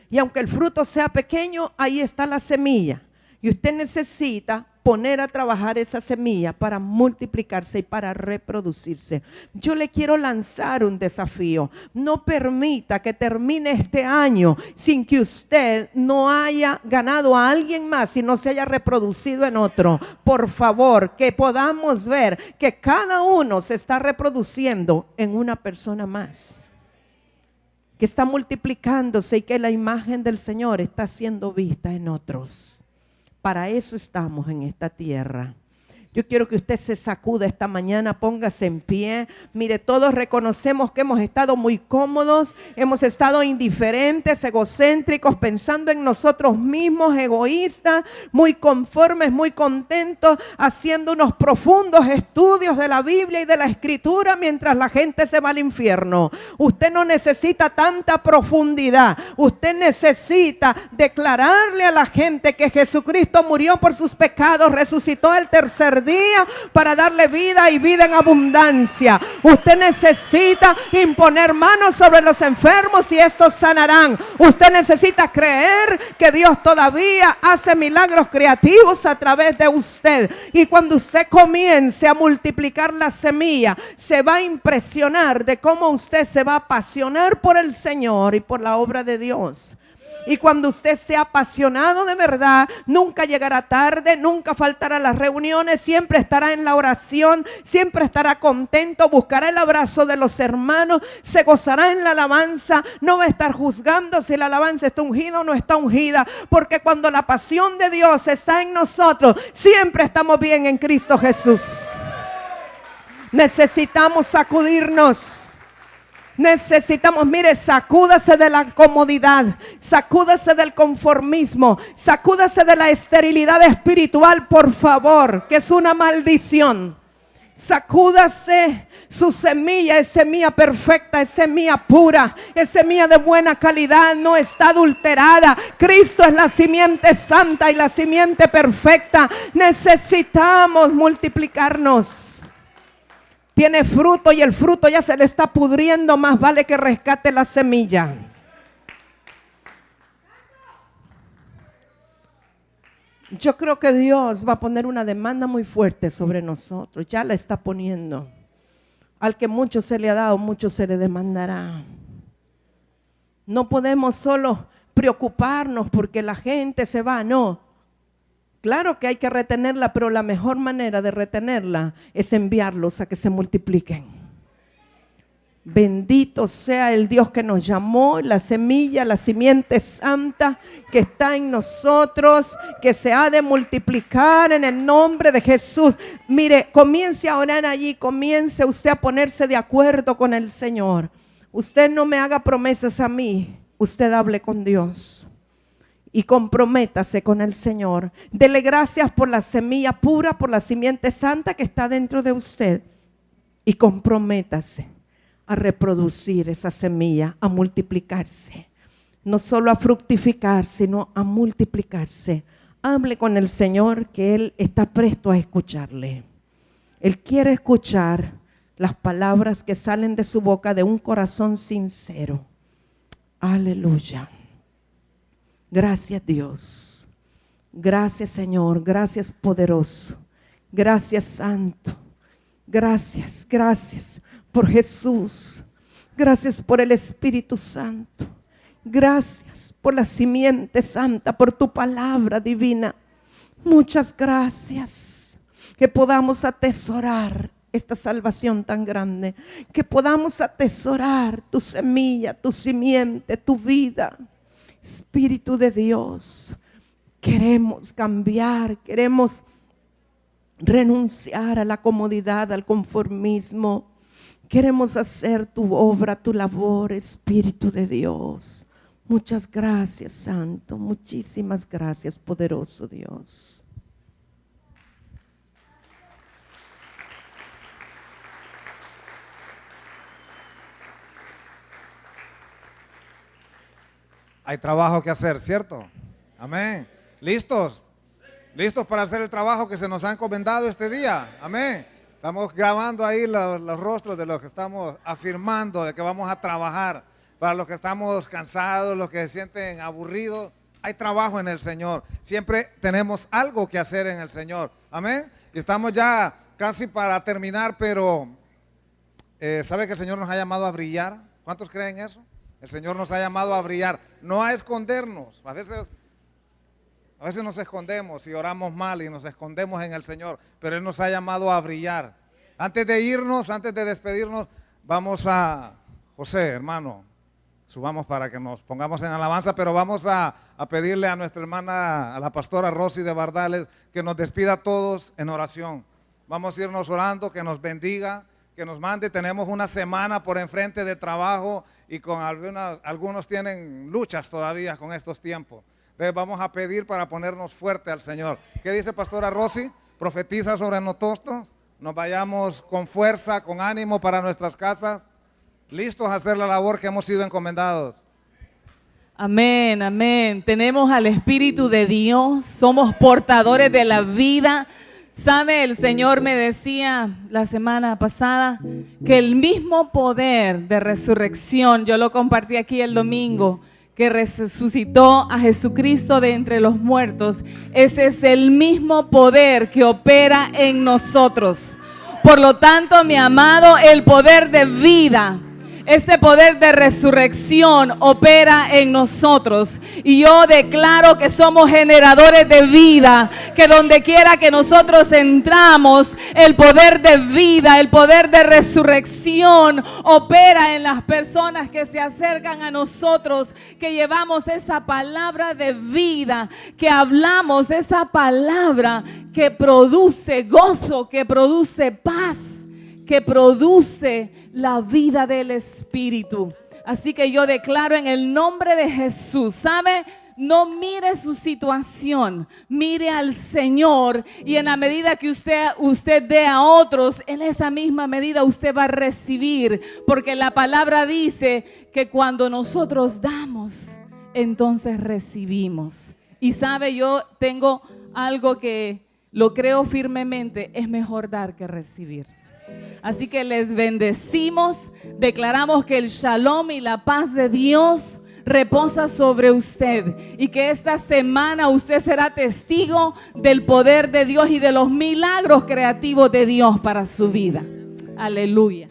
Y aunque el fruto sea pequeño, ahí está la semilla. Y usted necesita poner a trabajar esa semilla para multiplicarse y para reproducirse. Yo le quiero lanzar un desafío. No permita que termine este año sin que usted no haya ganado a alguien más y no se haya reproducido en otro. Por favor, que podamos ver que cada uno se está reproduciendo en una persona más, que está multiplicándose y que la imagen del Señor está siendo vista en otros. Para eso estamos en esta tierra. Yo quiero que usted se sacuda esta mañana, póngase en pie. Mire, todos reconocemos que hemos estado muy cómodos, hemos estado indiferentes, egocéntricos, pensando en nosotros mismos, egoístas, muy conformes, muy contentos, haciendo unos profundos estudios de la Biblia y de la Escritura mientras la gente se va al infierno. Usted no necesita tanta profundidad. Usted necesita declararle a la gente que Jesucristo murió por sus pecados, resucitó el tercer día para darle vida y vida en abundancia. Usted necesita imponer manos sobre los enfermos y estos sanarán. Usted necesita creer que Dios todavía hace milagros creativos a través de usted. Y cuando usted comience a multiplicar la semilla, se va a impresionar de cómo usted se va a apasionar por el Señor y por la obra de Dios. Y cuando usted esté apasionado de verdad, nunca llegará tarde, nunca faltará a las reuniones, siempre estará en la oración, siempre estará contento, buscará el abrazo de los hermanos, se gozará en la alabanza, no va a estar juzgando si la alabanza está ungida o no está ungida, porque cuando la pasión de Dios está en nosotros, siempre estamos bien en Cristo Jesús. Necesitamos sacudirnos. Necesitamos, mire, sacúdase de la comodidad, sacúdase del conformismo, sacúdase de la esterilidad espiritual, por favor, que es una maldición. Sacúdase su semilla, es semilla perfecta, es semilla pura, es semilla de buena calidad, no está adulterada. Cristo es la simiente santa y la simiente perfecta. Necesitamos multiplicarnos. Tiene fruto y el fruto ya se le está pudriendo, más vale que rescate la semilla. Yo creo que Dios va a poner una demanda muy fuerte sobre nosotros, ya la está poniendo. Al que mucho se le ha dado, mucho se le demandará. No podemos solo preocuparnos porque la gente se va, no. Claro que hay que retenerla, pero la mejor manera de retenerla es enviarlos a que se multipliquen. Bendito sea el Dios que nos llamó, la semilla, la simiente santa que está en nosotros, que se ha de multiplicar en el nombre de Jesús. Mire, comience a orar allí, comience usted a ponerse de acuerdo con el Señor. Usted no me haga promesas a mí, usted hable con Dios. Y comprométase con el Señor. Dele gracias por la semilla pura, por la simiente santa que está dentro de usted. Y comprométase a reproducir esa semilla, a multiplicarse. No solo a fructificar, sino a multiplicarse. Hable con el Señor, que Él está presto a escucharle. Él quiere escuchar las palabras que salen de su boca de un corazón sincero. Aleluya. Gracias Dios, gracias Señor, gracias poderoso, gracias Santo, gracias por Jesús, gracias por el Espíritu Santo, gracias por la simiente santa, por tu palabra divina. Muchas gracias, que podamos atesorar esta salvación tan grande, que podamos atesorar tu semilla, tu simiente, tu vida. Espíritu de Dios, queremos cambiar, queremos renunciar a la comodidad, al conformismo. Queremos hacer tu obra, tu labor, Espíritu de Dios. Muchas gracias, Santo. Muchísimas gracias, poderoso Dios. Hay trabajo que hacer, ¿cierto? Amén. ¿Listos? ¿Listos para hacer el trabajo que se nos ha encomendado este día? Amén. Estamos grabando ahí los rostros de los que estamos afirmando de que vamos a trabajar. Para los que estamos cansados, los que se sienten aburridos, hay trabajo en el Señor. Siempre tenemos algo que hacer en el Señor. Amén. Y estamos ya casi para terminar, pero ¿sabe que el Señor nos ha llamado a brillar? ¿Cuántos creen eso? El Señor nos ha llamado a brillar, no a escondernos. A veces nos escondemos y oramos mal y nos escondemos en el Señor, pero Él nos ha llamado a brillar. Antes de irnos, antes de despedirnos, vamos a, José, hermano, subamos para que nos pongamos en alabanza, pero vamos a pedirle a nuestra hermana, a la pastora Rosy de Bardales, que nos despida a todos en oración. Vamos a irnos orando, que nos bendiga, que nos mande. Tenemos una semana por enfrente de trabajo y con algunos tienen luchas todavía con estos tiempos. Entonces vamos a pedir para ponernos fuerte al Señor. ¿Qué dice pastora Rosy? Profetiza sobre nosotros, nos vayamos con fuerza, con ánimo para nuestras casas, listos a hacer la labor que hemos sido encomendados. Amén, amén. Tenemos al Espíritu de Dios, somos portadores de la vida. ¿Sabe? El Señor me decía la semana pasada que el mismo poder de resurrección, yo lo compartí aquí el domingo, que resucitó a Jesucristo de entre los muertos, ese es el mismo poder que opera en nosotros. Por lo tanto, mi amado, el poder de vida, ese poder de resurrección opera en nosotros. Y yo declaro que somos generadores de vida, que donde quiera que nosotros entramos, el poder de vida, el poder de resurrección opera en las personas que se acercan a nosotros, que llevamos esa palabra de vida, que hablamos esa palabra que produce gozo, que produce paz, que produce la vida del Espíritu. Así que yo declaro en el nombre de Jesús, ¿sabe? No mire su situación, mire al Señor, y en la medida que usted dé a otros, en esa misma medida usted va a recibir, porque la palabra dice que cuando nosotros damos, entonces recibimos. Y sabe, yo tengo algo que lo creo firmemente, es mejor dar que recibir. Así que les bendecimos, declaramos que el shalom y la paz de Dios reposa sobre usted y que esta semana usted será testigo del poder de Dios y de los milagros creativos de Dios para su vida. Aleluya.